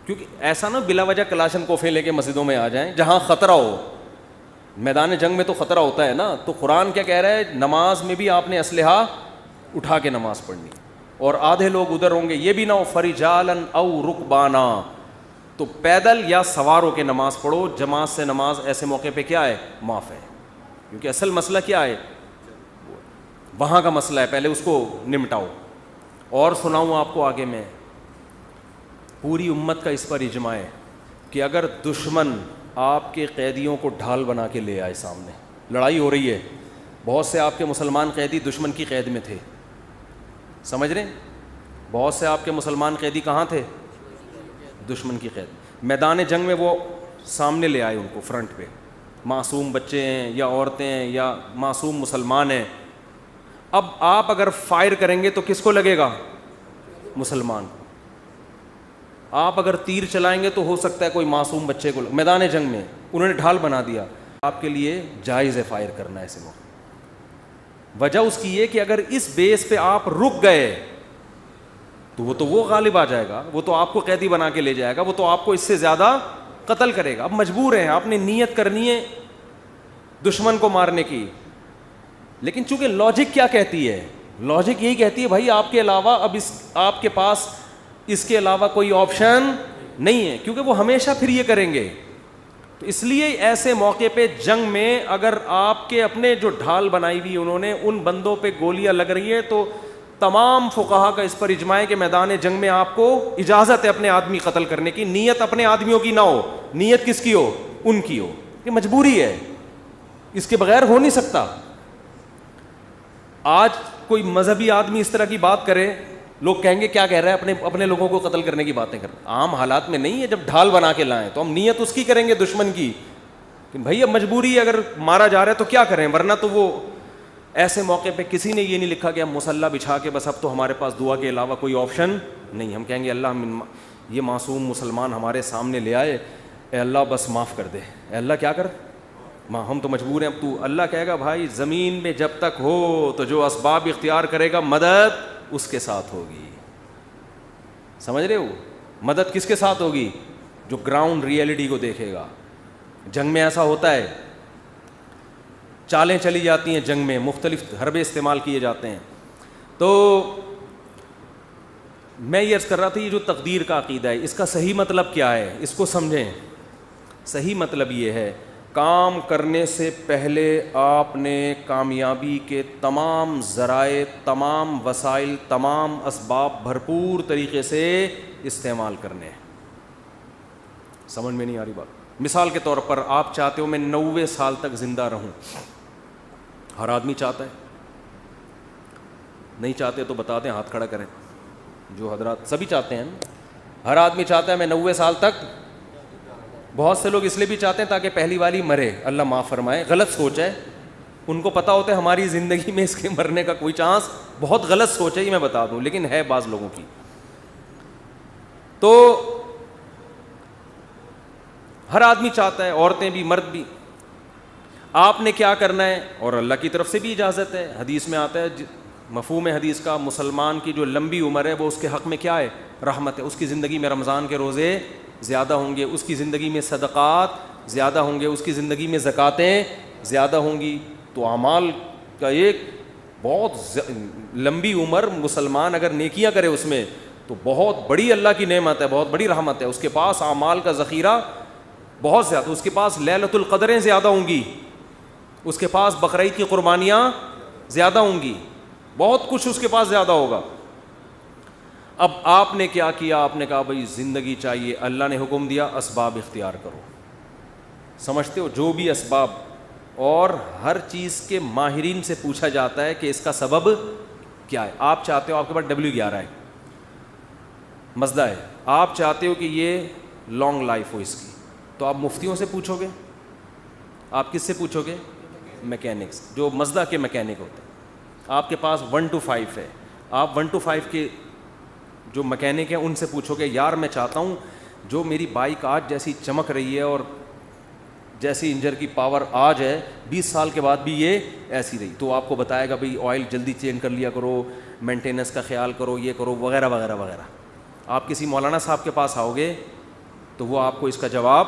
کیونکہ ایسا نہ بلا وجہ کلاشن کوفے لے کے مسجدوں میں آ جائیں جہاں خطرہ ہو. میدان جنگ میں تو خطرہ ہوتا ہے نا, تو قرآن کیا کہہ رہا ہے, نماز میں بھی آپ نے اسلحہ اٹھا کے نماز پڑھنی. اور آدھے لوگ ادھر ہوں گے, یہ بھی نہ ہو فرجالن او رکبانا, تو پیدل یا سوار ہو کے نماز پڑھو. جماعت سے نماز ایسے موقع پہ کیا ہے, معاف ہے, کیونکہ اصل مسئلہ کیا ہے, وہاں کا مسئلہ ہے, پہلے اس کو نمٹاؤ. اور سناؤں آپ کو آگے میں, پوری امت کا اس پر اجماع ہے کہ اگر دشمن آپ کے قیدیوں کو ڈھال بنا کے لے آئے سامنے, لڑائی ہو رہی ہے, بہت سے آپ کے مسلمان قیدی دشمن کی قید میں تھے, سمجھ رہے ہیں, بہت سے آپ کے مسلمان قیدی کہاں تھے, دشمن کی قید. میدان جنگ میں وہ سامنے لے آئے ان کو فرنٹ پہ, معصوم بچے ہیں یا عورتیں ہیں یا معصوم مسلمان ہیں. اب آپ اگر فائر کریں گے تو کس کو لگے گا, مسلمان کو. آپ اگر تیر چلائیں گے تو ہو سکتا ہے کوئی معصوم بچے کو. میدان جنگ میں انہوں نے ڈھال بنا دیا, آپ کے لیے جائز ہے فائر کرنا ایسے موقع. وجہ اس کی یہ کہ اگر اس بیس پہ آپ رک گئے تو وہ غالب آ جائے گا, وہ تو آپ کو قیدی بنا کے لے جائے گا, وہ تو آپ کو اس سے زیادہ قتل کرے گا. اب مجبور ہیں, آپ نے نیت کرنی ہے دشمن کو مارنے کی, لیکن چونکہ لاجک کیا کہتی ہے, لاجک یہی کہتی ہے بھائی آپ کے علاوہ اب آپ کے پاس اس کے علاوہ کوئی آپشن نہیں ہے, کیونکہ وہ ہمیشہ پھر یہ کریں گے. تو اس لیے ایسے موقع پہ جنگ میں اگر آپ کے اپنے جو ڈھال بنائی ہوئی انہوں نے ان بندوں پہ گولیاں لگ رہی ہیں, تو تمام فقہا کا اس پر اجماع ہے کہ میدان جنگ میں آپ کو اجازت ہے اپنے آدمی قتل کرنے کی. نیت اپنے آدمیوں کی نہ ہو, نیت کس کی ہو, ان کی ہو. یہ مجبوری ہے, اس کے بغیر ہو نہیں سکتا. آج کوئی مذہبی آدمی اس طرح کی بات کرے, لوگ کہیں گے کیا کہہ رہا ہے, اپنے لوگوں کو قتل کرنے کی باتیں کر. عام حالات میں نہیں ہے, جب ڈھال بنا کے لائیں تو ہم نیت اس کی کریں گے دشمن کی, کہ بھائی اب مجبوری ہے, اگر مارا جا رہا ہے تو کیا کریں, ورنہ تو وہ ایسے موقع پہ کسی نے یہ نہیں لکھا کہ ہم مسلح بچھا کے بس اب تو ہمارے پاس دعا کے علاوہ کوئی آپشن نہیں. ہم کہیں گے اللہ یہ معصوم مسلمان ہمارے سامنے لے آئے, اے اللہ بس معاف کر دے, اے اللہ کیا کر, ہم تو مجبور ہیں. اب تو اللہ کہے گا بھائی زمین میں جب تک ہو تو جو اسباب اختیار کرے گا مدد اس کے ساتھ ہوگی. سمجھ رہے ہو, مدد کس کے ساتھ ہوگی, جو گراؤنڈ ریئلٹی کو دیکھے گا. جنگ میں ایسا ہوتا ہے, چالیں چلی جاتی ہیں جنگ میں, مختلف حربے استعمال کیے جاتے ہیں. تو میں یہ عرض کر رہا تھا, یہ جو تقدیر کا عقیدہ ہے اس کا صحیح مطلب کیا ہے, اس کو سمجھیں. صحیح مطلب یہ ہے, کام کرنے سے پہلے آپ نے کامیابی کے تمام ذرائع, تمام وسائل, تمام اسباب بھرپور طریقے سے استعمال کرنے ہیں. سمجھ میں نہیں آ رہی بات؟ مثال کے طور پر آپ چاہتے ہو میں 90 سال تک زندہ رہوں, ہر آدمی چاہتا ہے. نہیں چاہتے تو بتا دیں, ہاتھ کھڑا کریں. جو حضرات سبھی چاہتے ہیں, ہر آدمی چاہتا ہے میں 90 سال تک. بہت سے لوگ اس لیے بھی چاہتے ہیں تاکہ پہلی والی مرے, اللہ معاف فرمائے, غلط سوچ ہے. ان کو پتا ہوتا ہے ہماری زندگی میں اس کے مرنے کا کوئی چانس بہت غلط سوچ ہے, یہ میں بتا دوں, لیکن ہے بعض لوگوں کی. تو ہر آدمی چاہتا ہے, عورتیں بھی مرد بھی. آپ نے کیا کرنا ہے, اور اللہ کی طرف سے بھی اجازت ہے, حدیث میں آتا ہے, مفہوم حدیث کا, مسلمان کی جو لمبی عمر ہے وہ اس کے حق میں کیا ہے, رحمت ہے. اس کی زندگی میں رمضان کے روزے زیادہ ہوں گے, اس کی زندگی میں صدقات زیادہ ہوں گے, اس کی زندگی میں زکاتیں زیادہ ہوں گی. تو اعمال کا ایک بہت لمبی عمر مسلمان اگر نیکیاں کرے اس میں تو بہت بڑی اللہ کی نعمت ہے, بہت بڑی رحمت ہے. اس کے پاس اعمال کا ذخیرہ بہت زیادہ, اس کے پاس لیلۃ القدریں زیادہ ہوں گی, اس کے پاس بقرعید کی قربانیاں زیادہ ہوں گی, بہت کچھ اس کے پاس زیادہ ہوگا. اب آپ نے کیا کیا, آپ نے کہا بھائی زندگی چاہیے, اللہ نے حکم دیا اسباب اختیار کرو. سمجھتے ہو, جو بھی اسباب, اور ہر چیز کے ماہرین سے پوچھا جاتا ہے کہ اس کا سبب کیا ہے. آپ چاہتے ہو, آپ کے پاس W11 ہے, مزدہ ہے, آپ چاہتے ہو کہ یہ لانگ لائف ہو اس کی, تو آپ مفتیوں سے پوچھو گے, آپ کس سے پوچھو گے, میکینکس, جو مزدہ کے میکینک ہوتے ہیں. آپ کے پاس 1 to 5 ہے, آپ 1 to 5 کے جو میکینک ہیں ان سے پوچھو گے, یار میں چاہتا ہوں جو میری بائک آج جیسی چمک رہی ہے اور جیسی انجن کی پاور آج ہے 20 سال کے بعد بھی یہ ایسی رہی, تو آپ کو بتائے گا بھئی آئل جلدی چینج کر لیا کرو, مینٹیننس کا خیال کرو, یہ کرو, وغیرہ وغیرہ وغیرہ. آپ کسی مولانا صاحب کے پاس آؤ گے تو وہ آپ کو اس کا جواب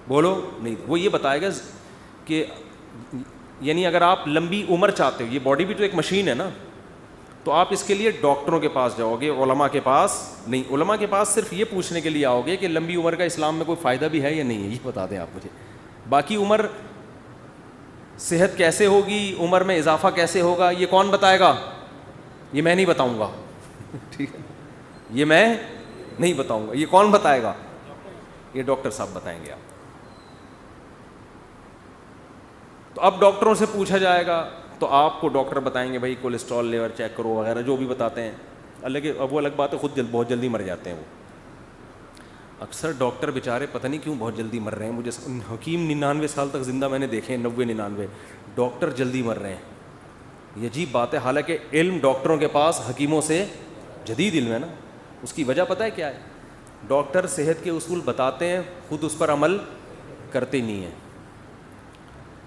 بولو نہیں, وہ یہ بتائے گا کہ یعنی اگر آپ لمبی عمر چاہتے ہو, یہ باڈی بھی تو ایک مشین ہے نا, تو آپ اس کے لیے ڈاکٹروں کے پاس جاؤ گے, علماء کے پاس نہیں. علماء کے پاس صرف یہ پوچھنے کے لیے آؤ گے کہ لمبی عمر کا اسلام میں کوئی فائدہ بھی ہے یا نہیں ہے, یہ بتا دیں آپ مجھے. باقی عمر, صحت کیسے ہوگی, عمر میں اضافہ کیسے ہوگا, یہ کون بتائے گا, یہ میں نہیں بتاؤں گا. ٹھیک ہے, یہ میں نہیں بتاؤں گا, یہ کون بتائے گا, یہ ڈاکٹر صاحب بتائیں گے. آپ تو اب ڈاکٹروں سے پوچھا جائے گا تو آپ کو ڈاکٹر بتائیں گے بھائی کولیسٹرول لیول چیک کرو وغیرہ, جو بھی بتاتے ہیں. اب وہ الگ بات ہے, خود بہت جلدی مر جاتے ہیں وہ. اکثر ڈاکٹر بیچارے پتہ نہیں کیوں بہت جلدی مر رہے ہیں. مجھے حکیم 99 سال تک زندہ میں نے دیکھے ہیں, 90-99, ڈاکٹر جلدی مر رہے ہیں. یہ عجیب بات ہے, حالانکہ علم ڈاکٹروں کے پاس حکیموں سے جدید علم ہے نا. اس کی وجہ پتہ ہے کیا ہے, ڈاکٹر صحت کے اصول بتاتے ہیں, خود اس پر عمل کرتے نہیں ہیں.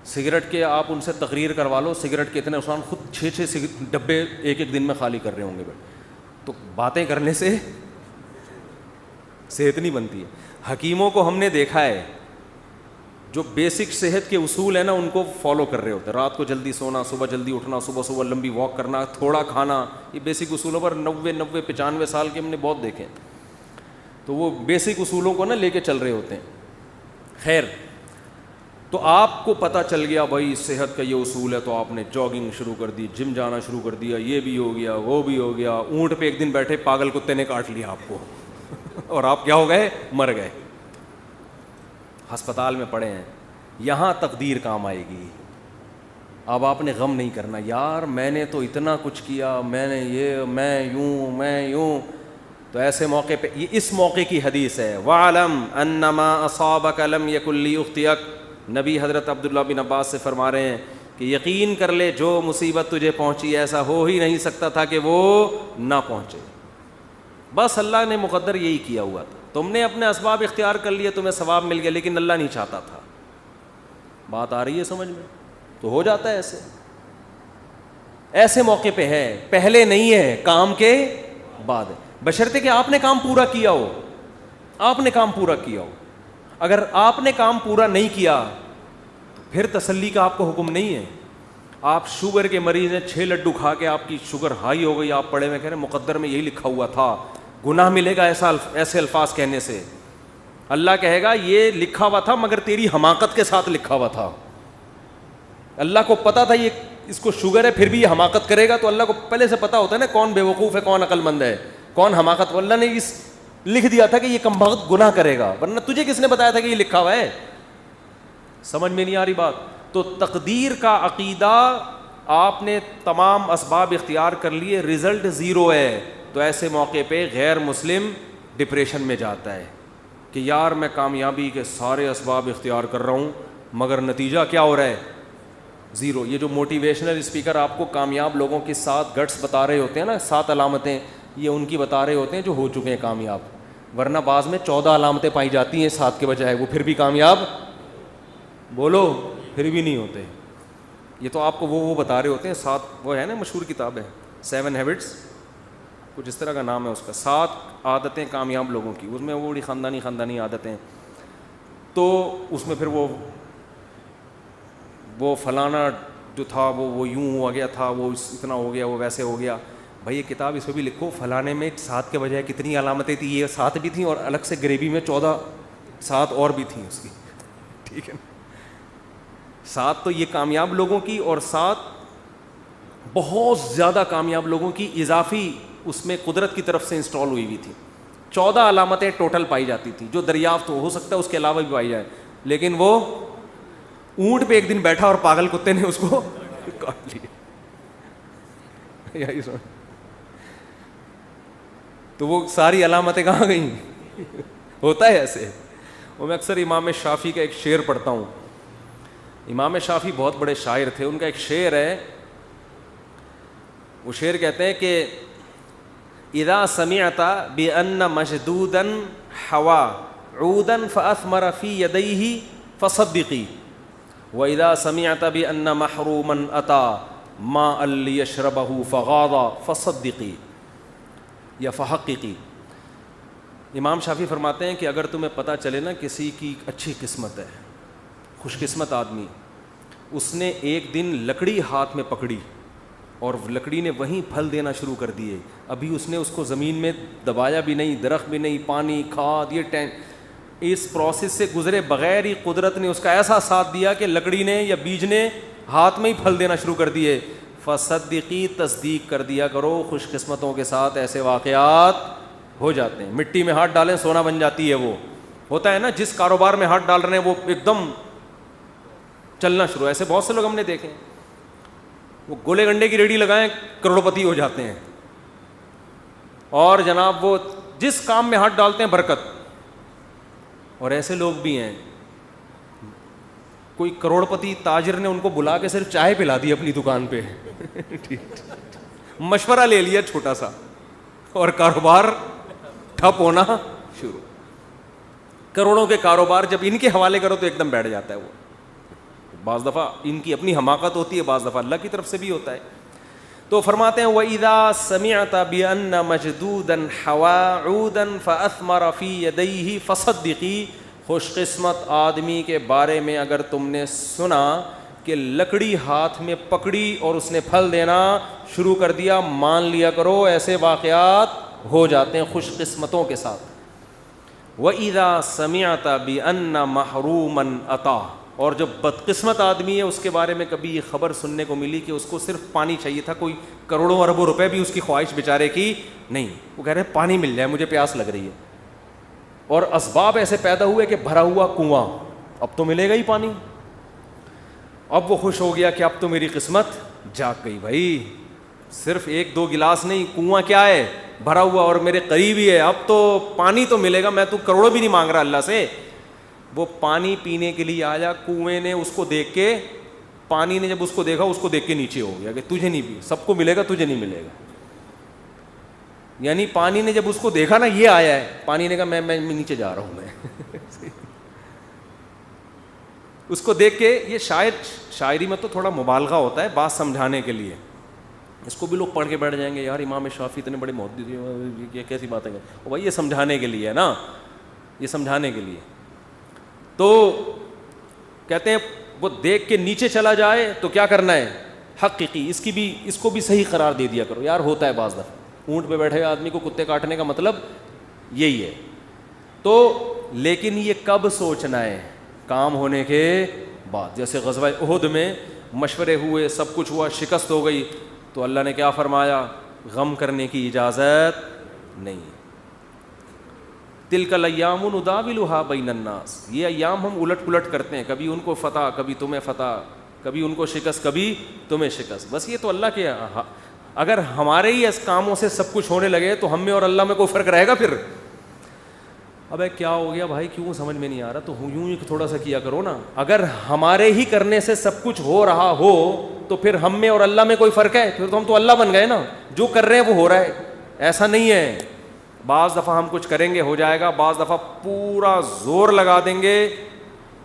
سگریٹ کے آپ ان سے تقریر کروا لو, سگریٹ کے اتنے نقصان, خود 6 ڈبے ایک دن میں خالی کر رہے ہوں گے. تو باتیں کرنے سے صحت نہیں بنتی ہے. حکیموں کو ہم نے دیکھا ہے جو بیسک صحت کے اصول ہیں نا ان کو فالو کر رہے ہوتے ہیں. رات کو جلدی سونا, صبح جلدی اٹھنا, صبح لمبی واک کرنا, تھوڑا کھانا, یہ بیسک اصولوں پر 90-95 سال کے ہم نے بہت دیکھے. تو وہ بیسک اصولوں کو نا لے کے چل رہے ہوتے ہیں. خیر, تو آپ کو پتہ چل گیا بھائی صحت کا یہ اصول ہے, تو آپ نے جاگنگ شروع کر دی, جم جانا شروع کر دیا, یہ بھی ہو گیا, وہ بھی ہو گیا. اونٹ پہ ایک دن بیٹھے, پاگل کتے نے کاٹ لیا آپ کو اور آپ کیا ہو گئے, مر گئے, ہسپتال میں پڑے ہیں. یہاں تقدیر کام آئے گی. اب آپ نے غم نہیں کرنا, یار میں نے تو اتنا کچھ کیا, میں نے یہ, میں یوں. تو ایسے موقع پہ, یہ اس موقع کی حدیث ہے, وَعْلَمْ أَنَّمَا أَصَابَكَ لَمْ يَكُنْ لِيُخْطِئَكَ. نبی حضرت عبداللہ بن عباس سے فرما رہے ہیں کہ یقین کر لے جو مصیبت تجھے پہنچی ایسا ہو ہی نہیں سکتا تھا کہ وہ نہ پہنچے. بس اللہ نے مقدر یہی کیا ہوا تھا. تم نے اپنے اسباب اختیار کر لیے, تمہیں ثواب مل گیا, لیکن اللہ نہیں چاہتا تھا. بات آ رہی ہے سمجھ میں؟ تو ہو جاتا ہے ایسے موقع پہ ہے, پہلے نہیں ہے, کام کے بعد ہے, بشرطے کہ آپ نے کام پورا کیا ہو. آپ نے کام پورا کیا ہو. اگر آپ نے کام پورا نہیں کیا تو پھر تسلی کا آپ کو حکم نہیں ہے. آپ شوگر کے مریض ہیں, 6 لڈو کھا کے آپ کی شوگر ہائی ہو گئی, آپ پڑے میں کہہ رہے ہیں مقدر میں یہی لکھا ہوا تھا, گناہ ملے گا ایسے الفاظ کہنے سے. اللہ کہے گا یہ لکھا ہوا تھا مگر تیری حماقت کے ساتھ لکھا ہوا تھا. اللہ کو پتا تھا یہ اس کو شوگر ہے, پھر بھی یہ حماقت کرے گا. تو اللہ کو پہلے سے پتا ہوتا ہے نا کون بے وقوف ہے, کون عقل مند ہے, کون حماقت. اللہ نے اس لکھ دیا تھا کہ یہ کمبخت گناہ کرے گا, ورنہ تجھے کس نے بتایا تھا کہ یہ لکھا ہوا ہے؟ سمجھ میں نہیں آ رہی بات؟ تو تقدیر کا عقیدہ, آپ نے تمام اسباب اختیار کر لیے, رزلٹ 0 ہے. تو ایسے موقع پہ غیر مسلم ڈپریشن میں جاتا ہے کہ یار میں کامیابی کے سارے اسباب اختیار کر رہا ہوں مگر نتیجہ کیا ہو رہا ہے, زیرو. یہ جو موٹیویشنل اسپیکر آپ کو کامیاب لوگوں کی 7 گٹس بتا رہے ہوتے ہیں نا, 7 علامتیں, یہ ان کی بتا رہے ہوتے ہیں جو ہو چکے ہیں کامیاب, ورنہ بعض میں 14 علامتیں پائی جاتی ہیں 7 کے بجائے, وہ پھر بھی کامیاب, بولو, پھر بھی نہیں ہوتے. یہ تو آپ کو وہ بتا رہے ہوتے ہیں 7, وہ ہے نا مشہور کتاب ہے 7 ہیبٹس, کچھ اس طرح کا نام ہے اس کا, 7 عادتیں کامیاب لوگوں کی, اس میں وہ بڑی خاندانی عادتیں, تو اس میں پھر وہ فلانا جو تھا وہ یوں ہو گیا تھا, وہ اتنا ہو گیا, وہ ویسے ہو گیا. بھائی یہ کتاب اس میں بھی لکھو فلانے میں 7 کے بجائے کتنی علامتیں تھیں, یہ 7 بھی تھیں اور الگ سے گریوی میں 7 اور بھی تھیں اس کی, ٹھیک ہے. 7 تو یہ کامیاب لوگوں کی, اور 7 بہت زیادہ کامیاب لوگوں کی اضافی اس میں قدرت کی طرف سے انسٹال ہوئی تھی. 14 علامتیں ٹوٹل پائی جاتی تھیں, جو دریافت ہو سکتا ہے اس کے علاوہ بھی پائی جائے, لیکن وہ اونٹ پہ ایک دن بیٹھا اور پاگل کتے نے اس کو کاٹ لیا, تو وہ ساری علامتیں کہاں گئیں؟ ہوتا ہے ایسے. اور میں اکثر امام شافعی کا ایک شعر پڑھتا ہوں. امام شافعی بہت بڑے شاعر تھے, ان کا ایک شعر ہے, وہ شعر کہتے ہیں کہ اذا سمعت بان مشدودا حوا عودا فاثمر في يديه فصدقي واذا سمعت بان محروما اتى ماء ليشربه فغاض فصدقي یا فحققی. امام شافعی فرماتے ہیں کہ اگر تمہیں پتہ چلے نا کسی کی اچھی قسمت ہے, خوش قسمت آدمی, اس نے ایک دن لکڑی ہاتھ میں پکڑی اور لکڑی نے وہیں پھل دینا شروع کر دیے, ابھی اس نے اس کو زمین میں دبایا بھی نہیں, درخت بھی نہیں, پانی کھاد یہ اس پروسیس سے گزرے بغیر ہی قدرت نے اس کا ایسا ساتھ دیا کہ لکڑی نے یا بیج نے ہاتھ میں ہی پھل دینا شروع کر دیے. فصدقی, تصدیق کر دیا کرو, خوش قسمتوں کے ساتھ ایسے واقعات ہو جاتے ہیں. مٹی میں ہاتھ ڈالیں سونا بن جاتی ہے, وہ ہوتا ہے نا, جس کاروبار میں ہاتھ ڈال رہے ہیں وہ ایک دم چلنا شروع. ایسے بہت سے لوگ ہم نے دیکھے, وہ گولے گنڈے کی ریڑھی لگائیں کروڑپتی ہو جاتے ہیں, اور جناب وہ جس کام میں ہاتھ ڈالتے ہیں برکت. اور ایسے لوگ بھی ہیں, کوئی کروڑپتی تاجر نے ان کو بلا کے صرف چائے پلا دی اپنی دکان پہ, مشورہ لے لیا چھوٹا سا, اور کاروبار ٹھپ ہونا شروع. کروڑوں کے کاروبار جب ان کے حوالے کرو تو ایک دم بیٹھ جاتا ہے وہ. بعض دفعہ ان کی اپنی حماقت ہوتی ہے, بعض دفعہ اللہ کی طرف سے بھی ہوتا ہے. تو فرماتے ہیں وَإِذَا سَمِعْتَ بِأَنَّ مَجْدُودًا حَوَا عُودًا فَأَثْمَرَ فِي يَدَيْهِ فَصَدِّقِي. خوش قسمت آدمی کے بارے میں اگر تم نے سنا کہ لکڑی ہاتھ میں پکڑی اور اس نے پھل دینا شروع کر دیا, مان لیا کرو ایسے واقعات ہو جاتے ہیں خوش قسمتوں کے ساتھ. وَإِذَا سَمِعْتَ بِأَنَّ مَحْرُومًا أَتَى. اور جو بدقسمت آدمی ہے اس کے بارے میں کبھی یہ خبر سننے کو ملی کہ اس کو صرف پانی چاہیے تھا, کوئی کروڑوں اربوں روپے بھی اس کی خواہش بیچارے کی نہیں, وہ کہہ رہے ہیں پانی مل جائے, مجھے پیاس لگ رہی ہے, اور اسباب ایسے پیدا ہوئے کہ بھرا ہوا کنواں, اب تو ملے گا ہی پانی. اب وہ خوش ہو گیا کہ اب تو میری قسمت جاگ گئی. بھائی صرف 1-2 گلاس نہیں, کنواں کیا ہے, بھرا ہوا اور میرے قریب ہی ہے, اب تو پانی تو ملے گا, میں تو کروڑوں بھی نہیں مانگ رہا اللہ سے. وہ پانی پینے کے لیے آیا, کنویں نے اس کو دیکھ کے, پانی نے جب اس کو دیکھا اس کو دیکھ کے نیچے ہو گیا کہ تجھے نہیں پی, سب کو ملے گا تجھے نہیں ملے گا. یعنی پانی نے جب اس کو دیکھا نا یہ آیا ہے, پانی نے کہا میں نیچے جا رہا ہوں. میں اس کو دیکھ کے, یہ شاعری میں تو تھوڑا مبالغہ ہوتا ہے بات سمجھانے کے لیے, اس کو بھی لوگ پڑھ کے بیٹھ جائیں گے یار امام شافعی اتنے بڑے محدث, یہ کیسی باتیں ہیں. بھائی یہ سمجھانے کے لیے ہے نا, یہ سمجھانے کے لیے. تو کہتے ہیں وہ دیکھ کے نیچے چلا جائے تو کیا کرنا ہے, حقیقی اس کو بھی صحیح قرار دے دیا کرو. یار ہوتا ہے بعض دفعہ اونٹ پہ بیٹھے آدمی کو کتے کاٹنے کا مطلب یہی ہے. تو لیکن یہ کب سوچنا ہے, کام ہونے کے بعد. جیسے غزوہ احد میں مشورے ہوئے, سب کچھ ہوا, شکست ہو گئی, تو اللہ نے کیا فرمایا, غم کرنے کی اجازت نہیں. تلک الایام نداولها بین الناس. یہ ایام ہم الٹ پلٹ کرتے ہیں, کبھی ان کو فتح, کبھی تمہیں فتح, کبھی ان کو شکست, کبھی تمہیں شکست. بس یہ تو اللہ کے, اگر ہمارے ہی اس کاموں سے سب کچھ ہونے لگے تو ہم میں اور اللہ میں کوئی فرق رہے گا پھر؟ ابے کیا ہو گیا بھائی, کیوں سمجھ میں نہیں آ رہا, تو یوں ہی تھوڑا سا کیا کرو نا. اگر ہمارے ہی کرنے سے سب کچھ ہو رہا ہو تو پھر ہم میں اور اللہ میں کوئی فرق ہے؟ پھر تو ہم تو اللہ بن گئے نا. جو کر رہے ہیں وہ ہو رہا ہے, ایسا نہیں ہے. بعض دفعہ ہم کچھ کریں گے ہو جائے گا, بعض دفعہ پورا زور لگا دیں گے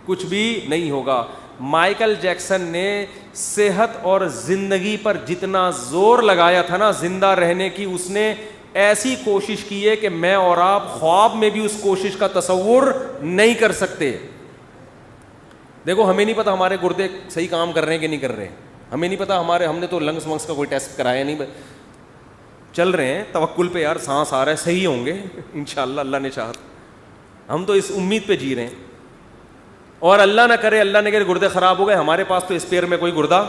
کچھ بھی نہیں ہوگا. مائیکل جیکسن نے صحت اور زندگی پر جتنا زور لگایا تھا نا زندہ رہنے کی, اس نے ایسی کوشش کی ہے کہ میں اور آپ خواب میں بھی اس کوشش کا تصور نہیں کر سکتے. دیکھو ہمیں نہیں پتا ہمارے گردے صحیح کام کر رہے ہیں کہ نہیں کر رہے ہیں, ہمیں نہیں پتا ہم نے تو لنگس ونگس کا کوئی ٹیسٹ کرایا نہیں, چل رہے ہیں توکل پہ یار, سانس آ رہا ہے, صحیح ہوں گے انشاءاللہ اللہ نے چاہا. ہم تو اس امید پہ جی رہے ہیں, اور اللہ نہ کرے گردے خراب ہو گئے, ہمارے پاس تو اسپیئر میں کوئی گردہ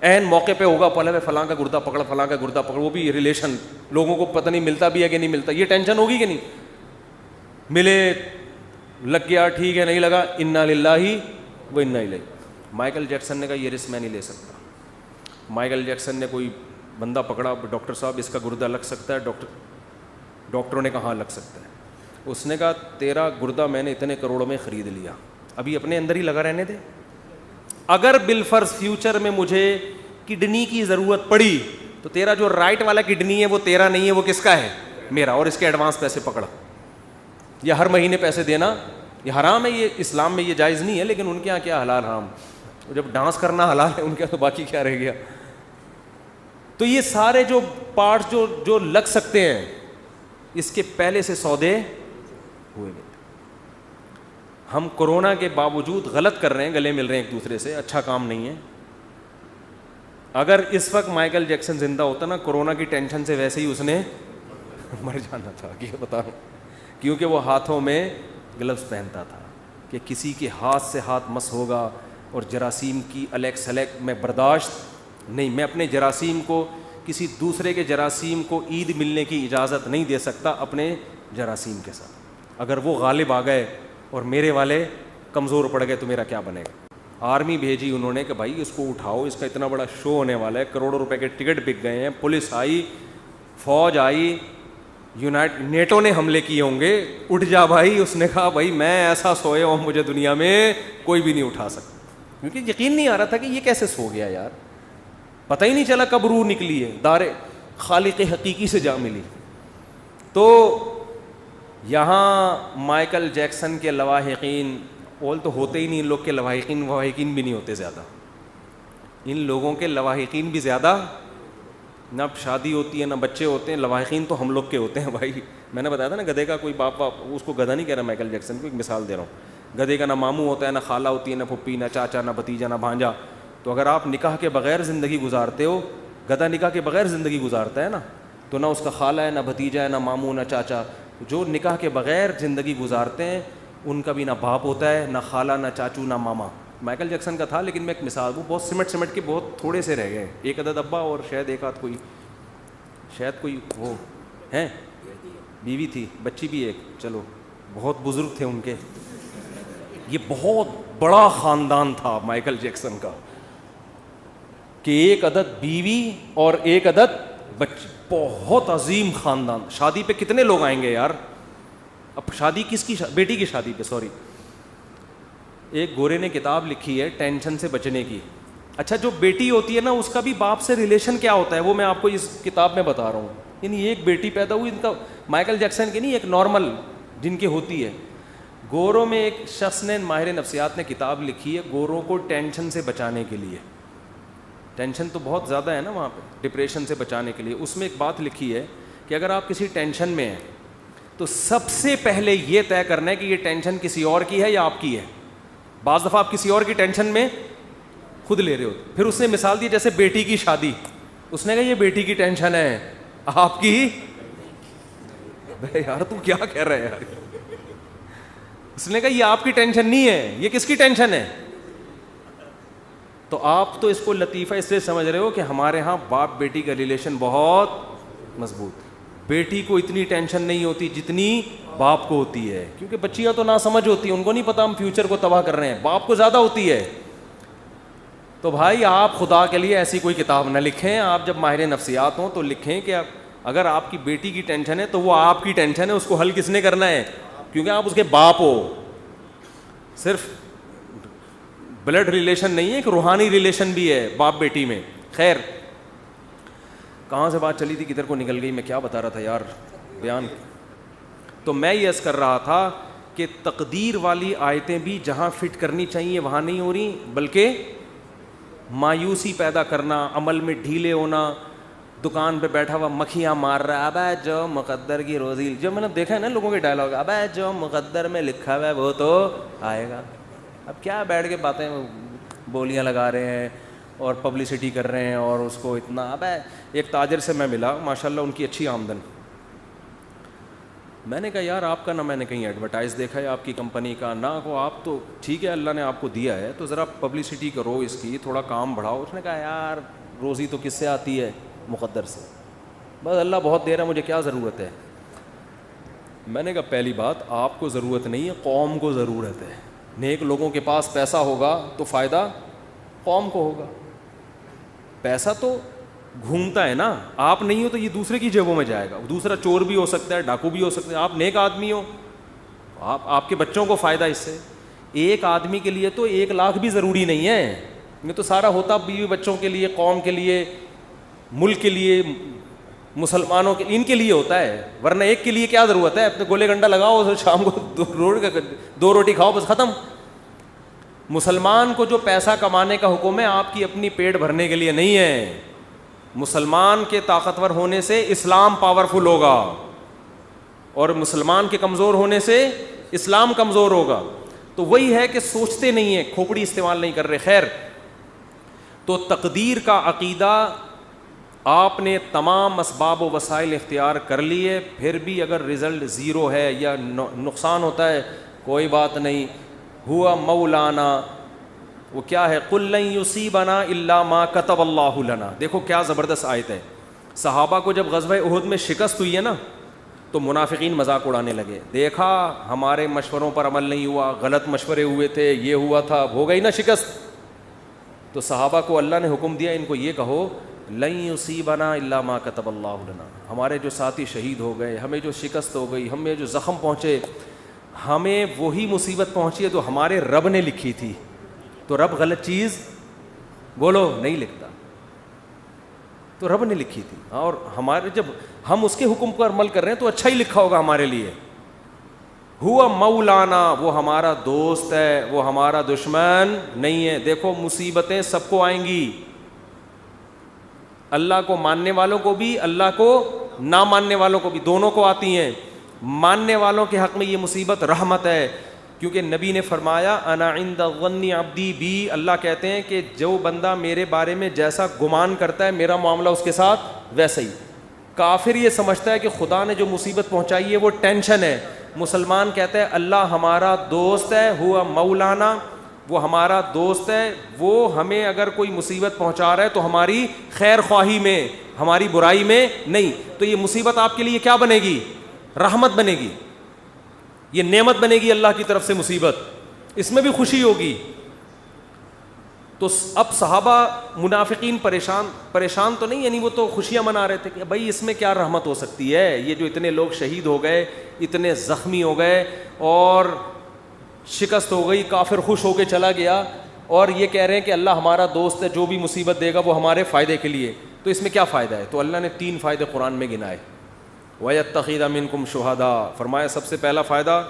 عین موقع پہ ہوگا, پہلے میں فلاں کا گردہ پکڑ, فلاں کا گردہ پکڑ, وہ بھی ریلیشن, لوگوں کو پتہ نہیں ملتا بھی ہے کہ نہیں ملتا, یہ ٹینشن ہوگی کہ نہیں, ملے لگ گیا ٹھیک ہے, نہیں لگا انا للہ و انا الیہ. مائیکل جیکسن نے کہا یہ رسک میں نہیں لے سکتا. مائیکل جیکسن نے کوئی بندہ پکڑا, ڈاکٹر صاحب اس کا گردہ لگ سکتا ہے؟ ڈاکٹروں نے کہا ہاں لگ سکتا ہے. اس نے کہا تیرا گردہ میں نے اتنے کروڑوں میں خرید لیا, ابھی اپنے اندر ہی لگا رہنے دے. اگر بالفرض فیوچر میں مجھے کڈنی کی ضرورت پڑی تو تیرا جو رائٹ والا کڈنی ہے وہ تیرا نہیں ہے, وہ کس کا ہے؟ میرا, اور اس کے ایڈوانس پیسے پکڑا. یہ ہر مہینے پیسے دینا یہ حرام ہے, یہ اسلام میں یہ جائز نہیں ہے, لیکن ان کے یہاں کیا حلال حرام, جب ڈانس کرنا حلال ہے ان کے تو باقی کیا رہ گیا. تو یہ سارے جو پارٹس جو لگ سکتے ہیں اس کے پہلے سے سودے ہوئے گئے. ہم کورونا کے باوجود غلط کر رہے ہیں, گلے مل رہے ہیں ایک دوسرے سے, اچھا کام نہیں ہے. اگر اس وقت مائیکل جیکسن زندہ ہوتا نا, کورونا کی ٹینشن سے ویسے ہی اس نے مر جانا تھا, کہ بتا رہا ہوں, کیونکہ وہ ہاتھوں میں گلوز پہنتا تھا کہ کسی کے ہاتھ سے ہاتھ مس ہوگا, اور جراثیم کی الیک میں برداشت نہیں, میں اپنے جراثیم کو کسی دوسرے کے جراثیم کو عید ملنے کی اجازت نہیں دے سکتا اپنے جراثیم کے ساتھ. اگر وہ غالب آ گئے اور میرے والے کمزور پڑ گئے تو میرا کیا بنے گا. آرمی بھیجی انہوں نے کہ بھائی اس کو اٹھاؤ, اس کا اتنا بڑا شو ہونے والا ہے, کروڑوں روپے کے ٹکٹ بک گئے ہیں, پولیس آئی, فوج آئی, نیٹو نے حملے کیے ہوں گے, اٹھ جا بھائی. اس نے کہا بھائی میں ایسا سویا ہوں مجھے دنیا میں کوئی بھی نہیں اٹھا سکتا, کیونکہ یقین نہیں آ رہا تھا کہ یہ کیسے سو گیا یار, پتہ ہی نہیں چلا کب روح نکلی ہے, دار خالق حقیقی سے جا ملی. تو یہاں مائیکل جیکسن کے لواحقین اول تو ہوتے ہی نہیں, ان لوگ کے لواحقین بھی نہیں ہوتے زیادہ, ان لوگوں کے لواحقین بھی زیادہ, نہ شادی ہوتی ہے نہ بچے ہوتے ہیں, لواحقین تو ہم لوگ کے ہوتے ہیں بھائی. میں نے بتایا تھا نا گدھے کا کوئی باپ اس کو گدھا نہیں کہہ رہا مائیکل جیکسن کو, ایک مثال دے رہا ہوں. گدھے کا نہ ماموں ہوتا ہے, نہ خالہ ہوتی ہے, نہ پھپھی, نہ چاچا, نہ بھتیجا, نہ بھانجا. تو اگر آپ نکاح کے بغیر زندگی گزارتے ہو, گدھا نکاح کے بغیر زندگی گزارتا ہے نا, تو نہ اس کا خالہ ہے, نہ بھتیجا ہے, نہ ماموں, نہ چاچا. جو نکاح کے بغیر زندگی گزارتے ہیں ان کا بھی نہ باپ ہوتا ہے, نہ خالہ, نہ چاچو, نہ ماما. مائیکل جیکسن کا تھا, لیکن میں ایک مثال وہ بہت سمٹ کے بہت تھوڑے سے رہ گئے, ایک عدد ابا اور شاید ایک آدھ کوئی وہ ہیں, بیوی تھی, بچی بھی ایک, چلو بہت بزرگ تھے ان کے. یہ بہت بڑا خاندان تھا مائیکل جیکسن کا کہ ایک عدد بیوی اور ایک عدد بچی, بہت عظیم خاندان. شادی پہ کتنے لوگ آئیں گے یار, اب شادی کس کی, بیٹی کی شادی پہ, سوری, ایک گورے نے کتاب لکھی ہے ٹینشن سے بچنے کی. اچھا جو بیٹی ہوتی ہے نا اس کا بھی باپ سے ریلیشن کیا ہوتا ہے وہ میں آپ کو اس کتاب میں بتا رہا ہوں. یعنی ایک بیٹی پیدا ہوئی, ان کا مائیکل جیکسن کی نہیں, ایک نارمل جن کی ہوتی ہے. گوروں میں ایک شخص نے, ماہر نفسیات نے کتاب لکھی ہے گوروں کو ٹینشن سے بچانے کے لیے. ٹینشن تو بہت زیادہ ہے نا وہاں پہ, ڈپریشن سے بچانے کے لیے. اس میں ایک بات لکھی ہے کہ اگر آپ کسی ٹینشن میں ہیں تو سب سے پہلے یہ طے کرنا ہے کہ یہ ٹینشن کسی اور کی ہے یا آپ کی ہے. بعض دفعہ آپ کسی اور کی ٹینشن میں خود لے رہے ہو. پھر اس نے مثال دی جیسے بیٹی کی شادی, اس نے کہا یہ بیٹی کی ٹینشن ہے, آپ کی یار تو کیا کہہ رہا ہے یار. اس نے کہا یہ آپ کی ٹینشن نہیں ہے, یہ کس کی ٹینشن ہے. تو آپ تو اس کو لطیفہ اس لیے سمجھ رہے ہو کہ ہمارے ہاں باپ بیٹی کا ریلیشن بہت مضبوط. بیٹی کو اتنی ٹینشن نہیں ہوتی جتنی باپ کو ہوتی ہے, کیونکہ بچیاں تو نہ سمجھ ہوتی ہیں, ان کو نہیں پتا ہم فیوچر کو تباہ کر رہے ہیں. باپ کو زیادہ ہوتی ہے. تو بھائی آپ خدا کے لیے ایسی کوئی کتاب نہ لکھیں, آپ جب ماہر نفسیات ہوں تو لکھیں کہ اگر آپ کی بیٹی کی ٹینشن ہے تو وہ آپ کی ٹینشن ہے, اس کو حل کس نے کرنا ہے, کیونکہ آپ اس کے باپ ہو. صرف بلڈ ریلیشن نہیں ہے, ایک روحانی ریلیشن بھی ہے باپ بیٹی میں. خیر, کہاں سے بات چلی تھی, کدھر کو نکل گئی, میں کیا بتا رہا تھا یار بیان. تو میں یہ عرض کر رہا تھا کہ تقدیر والی آیتیں بھی جہاں فٹ کرنی چاہیے وہاں نہیں ہو رہی, بلکہ مایوسی پیدا کرنا, عمل میں ڈھیلے ہونا, دکان پہ بیٹھا ہوا مکھیاں مار رہا ہے, ابے جو مقدر کی روزی, جو میں نے دیکھا ہے نا لوگوں کے ڈائلاگ, ابے جو مقدر میں لکھا ہوا ہے وہ تو آئے گا. اب کیا بیٹھ کے باتیں بولیاں لگا رہے ہیں اور پبلسٹی کر رہے ہیں, اور اس کو اتنا. ابے ایک تاجر سے میں ملا, ماشاءاللہ ان کی اچھی آمدن. میں نے کہا یار آپ کا نہ میں نے کہیں ایڈورٹائز دیکھا ہے آپ کی کمپنی کا, نہ کو آپ تو ٹھیک ہے اللہ نے آپ کو دیا ہے تو ذرا پبلسٹی کرو اس کی, تھوڑا کام بڑھاؤ. اس نے کہا یار روزی تو کس سے آتی ہے, مقدر سے, بس اللہ بہت دے رہا ہے, مجھے کیا ضرورت ہے. میں نے کہا پہلی بات آپ کو ضرورت نہیں ہے, قوم کو ضرورت ہے. نیک لوگوں کے پاس پیسہ ہوگا تو فائدہ قوم کو ہوگا. پیسہ تو گھومتا ہے نا, آپ نہیں ہو تو یہ دوسرے کی جیبوں میں جائے گا. دوسرا چور بھی ہو سکتا ہے, ڈاکو بھی ہو سکتا ہے, آپ نیک آدمی ہو, آپ کے بچوں کو فائدہ اس سے. ایک آدمی کے لیے تو 1 لاکھ بھی ضروری نہیں ہے, یہ تو سارا ہوتا بیوی بچوں کے لیے, قوم کے لیے, ملک کے لیے, مسلمانوں کے, ان کے لیے ہوتا ہے. ورنہ ایک کے لیے کیا ضرورت ہے, اپنے گولے گنڈا لگاؤ, شام کو 2 روٹی کھاؤ, بس ختم. مسلمان کو جو پیسہ کمانے کا حکم ہے آپ کی اپنی پیٹ بھرنے کے لیے نہیں ہے. مسلمان کے طاقتور ہونے سے اسلام پاورفل ہوگا, اور مسلمان کے کمزور ہونے سے اسلام کمزور ہوگا. تو وہی ہے کہ سوچتے نہیں ہیں, کھوپڑی استعمال نہیں کر رہے. خیر, تو تقدیر کا عقیدہ آپ نے تمام اسباب و وسائل اختیار کر لیے, پھر بھی اگر رزلٹ 0 ہے یا نقصان ہوتا ہے, کوئی بات نہیں. ہوا مولانا, وہ کیا ہے, قل لن یصیبنا الا ما کتب اللہ لنا. دیکھو کیا زبردست آیت ہے. صحابہ کو جب غزوہ احد میں شکست ہوئی ہے نا, تو منافقین مذاق اڑانے لگے, دیکھا ہمارے مشوروں پر عمل نہیں ہوا, غلط مشورے ہوئے تھے, یہ ہوا تھا, ہو گئی نا شکست. تو صحابہ کو اللہ نے حکم دیا, ان کو یہ کہو لن یصیبنا الا ما کتب اللہ لنا. ہمارے جو ساتھی شہید ہو گئے, ہمیں جو شکست ہو گئی, ہمیں جو زخم پہنچے, ہمیں وہی مصیبت پہنچی ہے جو ہمارے رب نے لکھی تھی. تو رب غلط چیز بولو نہیں لکھتا, تو رب نے لکھی تھی, اور ہمارے جب ہم اس کے حکم پر عمل کر رہے ہیں تو اچھا ہی لکھا ہوگا ہمارے لیے. ہوا مولانا, وہ ہمارا دوست ہے, وہ ہمارا دشمن نہیں ہے. دیکھو مصیبتیں سب کو آئیں گی, اللہ کو ماننے والوں کو بھی, اللہ کو نہ ماننے والوں کو بھی, دونوں کو آتی ہیں. ماننے والوں کے حق میں یہ مصیبت رحمت ہے, کیونکہ نبی نے فرمایا انا عند ظن عبدی بی. اللہ کہتے ہیں کہ جو بندہ میرے بارے میں جیسا گمان کرتا ہے میرا معاملہ اس کے ساتھ ویسا ہی. کافر یہ سمجھتا ہے کہ خدا نے جو مصیبت پہنچائی ہے وہ ٹینشن ہے, مسلمان کہتا ہے اللہ ہمارا دوست ہے, ہوا مولانا, وہ ہمارا دوست ہے, وہ ہمیں اگر کوئی مصیبت پہنچا رہا ہے تو ہماری خیر خواہی میں, ہماری برائی میں نہیں. تو یہ مصیبت آپ کے لیے کیا بنے گی, رحمت بنے گی, یہ نعمت بنے گی اللہ کی طرف سے مصیبت, اس میں بھی خوشی ہوگی. تو اب صحابہ منافقین پریشان تو نہیں, یعنی وہ تو خوشیاں منا رہے تھے کہ بھائی اس میں کیا رحمت ہو سکتی ہے, یہ جو اتنے لوگ شہید ہو گئے, اتنے زخمی ہو گئے اور شکست ہو گئی, کافر خوش ہو کے چلا گیا, اور یہ کہہ رہے ہیں کہ اللہ ہمارا دوست ہے, جو بھی مصیبت دے گا وہ ہمارے فائدے کے لیے. تو اس میں کیا فائدہ ہے؟ تو اللہ نے 3 فائدے قرآن میں گنائے. وَيَتَّخِذَ مِنْكُمْ شُهَدَاءَ, فرمایا سب سے پہلا فائدہ,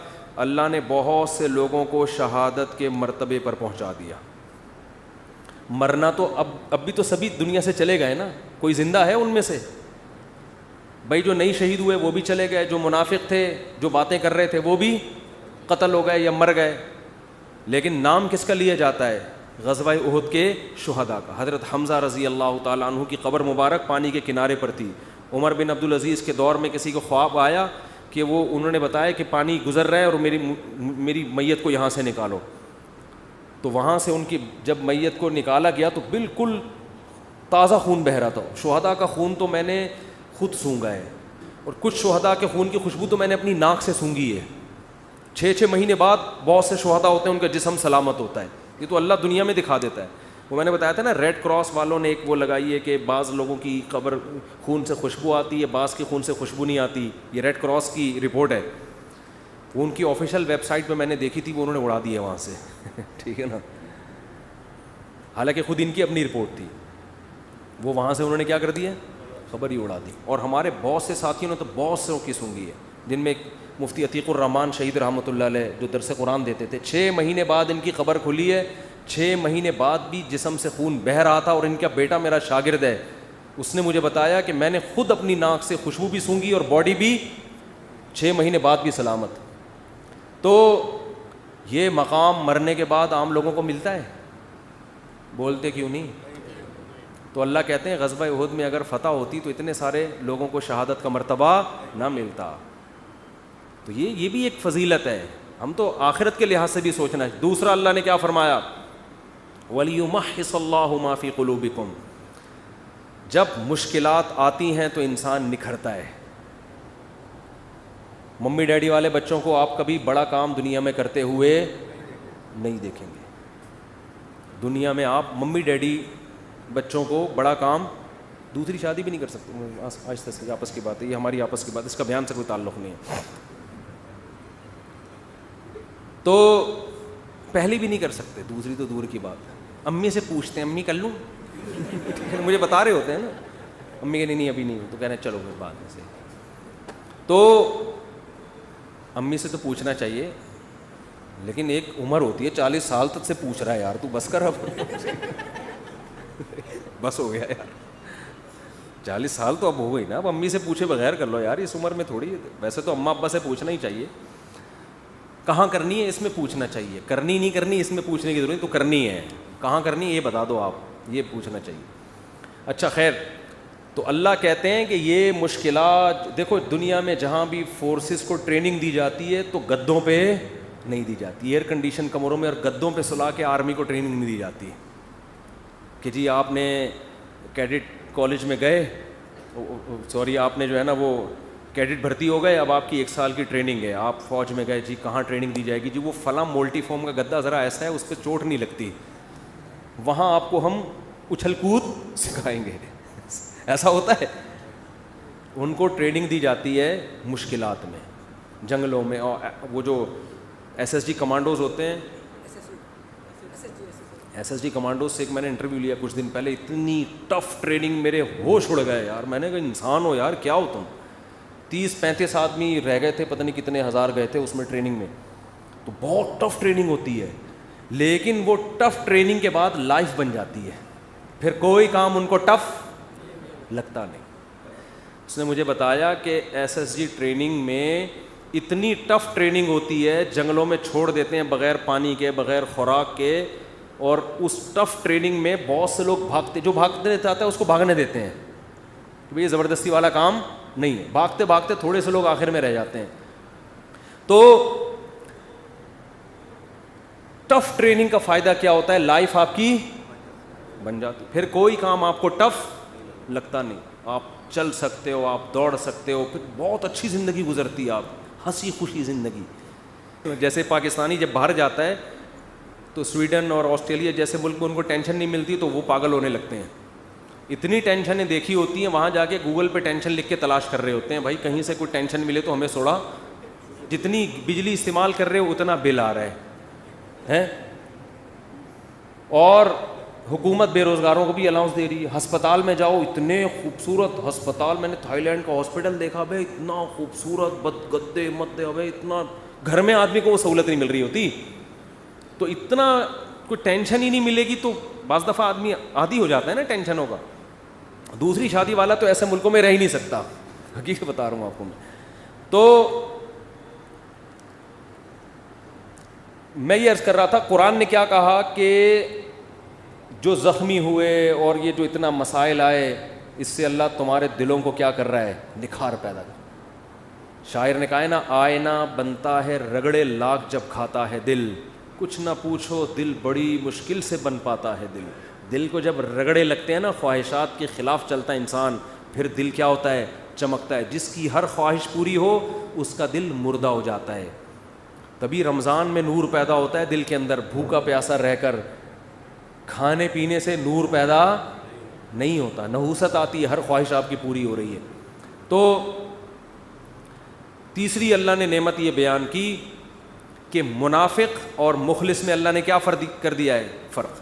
اللہ نے بہت سے لوگوں کو شہادت کے مرتبے پر پہنچا دیا. مرنا تو اب بھی تو سبھی دنیا سے چلے گئے نا, کوئی زندہ ہے ان میں سے؟ بھائی جو نہیں شہید ہوئے وہ بھی چلے گئے, جو منافق تھے جو باتیں کر رہے تھے وہ بھی قتل ہو گئے یا مر گئے. لیکن نام کس کا لیا جاتا ہے؟ غزوہ احد کے شہداء کا. حضرت حمزہ رضی اللہ تعالیٰ عنہ کی قبر مبارک پانی کے کنارے پر تھی. عمر بن عبدالعزیز کے دور میں کسی کو خواب آیا کہ وہ انہوں نے بتایا کہ پانی گزر رہا ہے اور میری میت کو یہاں سے نکالو. تو وہاں سے ان کی جب میت کو نکالا گیا تو بالکل تازہ خون بہہ رہا تھا. شہداء کا خون تو میں نے خود سونگا ہے, اور کچھ شہداء کے خون کی خوشبو تو میں نے اپنی ناک سے سونگھی ہے. 6 مہینے بعد بہت سے شہداء ہوتے ہیں ان کا جسم سلامت ہوتا ہے, یہ تو اللہ دنیا میں دکھا دیتا ہے. وہ میں نے بتایا تھا نا ریڈ کراس والوں نے ایک وہ لگائی ہے کہ بعض لوگوں کی قبر خون سے خوشبو آتی ہے, بعض کی خون سے خوشبو نہیں آتی. یہ ریڈ کراس کی رپورٹ ہے, وہ ان کی آفیشیل ویب سائٹ پہ میں نے دیکھی تھی, وہ انہوں نے اڑا دی ہے وہاں سے. ٹھیک ہے نا, حالانکہ خود ان کی اپنی رپورٹ تھی, وہ وہاں سے انہوں نے کیا کر دیا, خبر ہی اڑا دی. اور ہمارے بہت سے ساتھیوں نے تو بہت سے کی سونگی ہے, جن میں مفتی عتیق الرحمان شہید رحمۃ اللہ علیہ جو درس قرآن دیتے تھے, 6 مہینے بعد ان کی خبر کھلی ہے. 6 مہینے بعد بھی جسم سے خون بہہ رہا تھا, اور ان کا بیٹا میرا شاگرد ہے, اس نے مجھے بتایا کہ میں نے خود اپنی ناک سے خوشبو بھی سونگی اور باڈی بھی 6 مہینے بعد بھی سلامت. تو یہ مقام مرنے کے بعد عام لوگوں کو ملتا ہے, بولتے کیوں نہیں؟ تو اللہ کہتے ہیں غزوہ احد میں اگر فتح ہوتی تو اتنے سارے لوگوں کو شہادت کا مرتبہ نہ ملتا. تو یہ بھی ایک فضیلت ہے, ہم تو آخرت کے لحاظ سے بھی سوچنا ہے. دوسرا اللہ نے کیا فرمایا, وَلِيُمَحِّصَ اللَّهُ مَا فِي قُلُوبِكُمْ, جب مشکلات آتی ہیں تو انسان نکھرتا ہے. ممی ڈیڈی والے بچوں کو آپ کبھی بڑا کام دنیا میں کرتے ہوئے نہیں دیکھیں گے. دنیا میں آپ ممی ڈیڈی بچوں کو بڑا کام, دوسری شادی بھی نہیں کر سکتے, آہستہ سے آپس کی بات ہے, یہ ہماری آپس کی بات ہے, اس کا بیان سے کوئی تعلق نہیں ہے. تو پہلی بھی نہیں کر سکتے, دوسری تو دور کی بات ہے. امی سے پوچھتے ہیں امی کر لوں, مجھے بتا رہے ہوتے ہیں نا, امی کہ نہیں ابھی نہیں, تو کہنا چلو پھر بعد میں سے. تو امی سے تو پوچھنا چاہیے, لیکن ایک عمر ہوتی ہے 40 سال تک سے پوچھ رہا ہے, یار تو بس کر اب, بس ہو گیا یار, 40 سال تو اب ہو گئی نا, اب امی سے پوچھے بغیر کر لو یار, اس عمر میں تھوڑی. ویسے تو اماں ابا سے پوچھنا ہی چاہیے, کہاں کرنی ہے اس میں پوچھنا چاہیے, کرنی نہیں کرنی اس میں پوچھنے کی ضرورت, تو کرنی ہے, کہاں کرنی ہے یہ بتا دو آپ, یہ پوچھنا چاہیے. اچھا خیر, تو اللہ کہتے ہیں کہ یہ مشکلات دیکھو, دنیا میں جہاں بھی فورسز کو ٹریننگ دی جاتی ہے تو گدوں پہ نہیں دی جاتی, ایئر کنڈیشن کمروں میں اور گدوں پہ سلا کے آرمی کو ٹریننگ نہیں دی جاتی کہ جی آپ نے کیڈٹ کالج میں گئے, سوری آپ نے جو ہے نا وہ کیڈٹ بھرتی ہو گئے, اب آپ کی 1 سال کی ٹریننگ ہے, آپ فوج میں گئے, جی کہاں ٹریننگ دی جائے گی, جی وہ فلاں مولٹی فارم کا گدا ذرا ایسا ہے اس پہ چوٹ نہیں لگتی, وہاں آپ کو ہم اچھل کود سکھائیں گے. ایسا ہوتا ہے, ان کو ٹریننگ دی جاتی ہے مشکلات میں, جنگلوں میں. اور وہ جو SSG کمانڈوز ہوتے ہیں, SSG کمانڈوز سے ایک میں نے انٹرویو لیا کچھ دن پہلے, اتنی ٹف ٹریننگ, میرے ہوش اڑ گئے یار. میں نے کہا انسان ہو یار, کیا ہو تم, 30-35 آدمی رہ گئے تھے, پتہ نہیں کتنے ہزار گئے تھے اس میں ٹریننگ میں. تو بہت ٹف ٹریننگ ہوتی ہے, لیکن وہ ٹف ٹریننگ کے بعد لائف بن جاتی ہے, پھر کوئی کام ان کو ٹف لگتا نہیں. اس نے مجھے بتایا کہ SSG ٹریننگ میں اتنی ٹف ٹریننگ ہوتی ہے, جنگلوں میں چھوڑ دیتے ہیں بغیر پانی کے, بغیر خوراک کے, اور اس ٹف ٹریننگ میں بہت سے لوگ بھاگتے, جو بھاگنے چاہتا ہے اس کو بھاگنے دیتے ہیں کہ بھئی یہ زبردستی والا کام نہیں ہے. بھاگتے بھاگتے تھوڑے سے لوگ آخر میں رہ جاتے ہیں. تو ٹف ٹریننگ کا فائدہ کیا ہوتا ہے, لائف آپ کی بن جاتی, پھر کوئی کام آپ کو ٹف لگتا نہیں, آپ چل سکتے ہو, آپ دوڑ سکتے ہو, پھر بہت اچھی زندگی گزرتی ہے, آپ ہنسی خوشی زندگی. جیسے پاکستانی جب باہر جاتا ہے تو سویڈن اور آسٹریلیا جیسے ملک میں ان کو ٹینشن نہیں ملتی تو وہ پاگل ہونے لگتے ہیں. اتنی ٹینشنیں دیکھی ہوتی ہیں, وہاں جا کے گوگل پہ ٹینشن لکھ کے تلاش کر رہے ہوتے ہیں, بھائی کہیں سے کوئی ٹینشن ملے تو ہمیں سوڑا, جتنی بجلی استعمال کر رہے ہو اتنا بل آ رہا ہے. اور حکومت بے روزگاروں کو بھی الاؤنس دے رہی ہے. ہسپتال میں جاؤ, اتنے خوبصورت ہسپتال, میں نے تھائی لینڈ کا ہاسپٹل دیکھا, بھائی اتنا خوبصورت, گدے مدے, بھائی اتنا, گھر میں آدمی کو وہ سہولت نہیں مل رہی ہوتی, تو اتنا کوئی ٹینشن ہی نہیں ملے گی تو بعض دفعہ آدمی عادی ہو جاتا ہے نا ٹینشنوں کا. دوسری شادی والا تو ایسے ملکوں میں رہ ہی نہیں سکتا, حقیقت بتا رہا ہوں آپ کو میں. تو میں یہ عرض کر رہا تھا, قرآن نے کیا کہا کہ جو زخمی ہوئے اور یہ جو اتنا مسائل آئے, اس سے اللہ تمہارے دلوں کو کیا کر رہا ہے, نکھار پیدا کر. شاعر نے کہا ہے نا, آئینہ بنتا ہے رگڑے لاکھ جب کھاتا ہے دل, کچھ نہ پوچھو دل بڑی مشکل سے بن پاتا ہے دل. دل کو جب رگڑے لگتے ہیں نا, خواہشات کے خلاف چلتا ہے انسان, پھر دل کیا ہوتا ہے, چمکتا ہے. جس کی ہر خواہش پوری ہو اس کا دل مردہ ہو جاتا ہے. تبھی رمضان میں نور پیدا ہوتا ہے دل کے اندر, بھوکا پیاسا رہ کر کھانے پینے سے نور پیدا نہیں ہوتا, نحوست آتی ہے, ہر خواہش آپ کی پوری ہو رہی ہے. تو تیسری اللہ نے نعمت یہ بیان کی کہ منافق اور مخلص میں اللہ نے کیا فرق کر دیا ہے, فرق.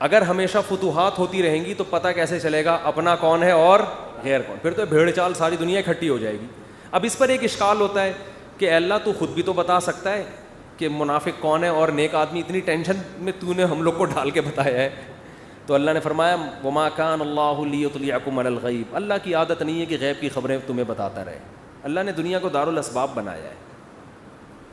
اگر ہمیشہ فتوحات ہوتی رہیں گی تو پتہ کیسے چلے گا اپنا کون ہے اور غیر کون؟ پھر تو بھیڑ چال ساری دنیا اکٹھی ہو جائے گی. اب اس پر ایک اشکال ہوتا ہے کہ اللہ تو خود بھی تو بتا سکتا ہے کہ منافق کون ہے اور نیک آدمی, اتنی ٹینشن میں تو نے ہم لوگ کو ڈال کے بتایا ہے. تو اللہ نے فرمایا وما کان اللہ لیطلعکم علی الغیب, اللہ کی عادت نہیں ہے کہ غیب کی خبریں تمہیں بتاتا رہے. اللہ نے دنیا کو دارالاسباب بنایا ہے,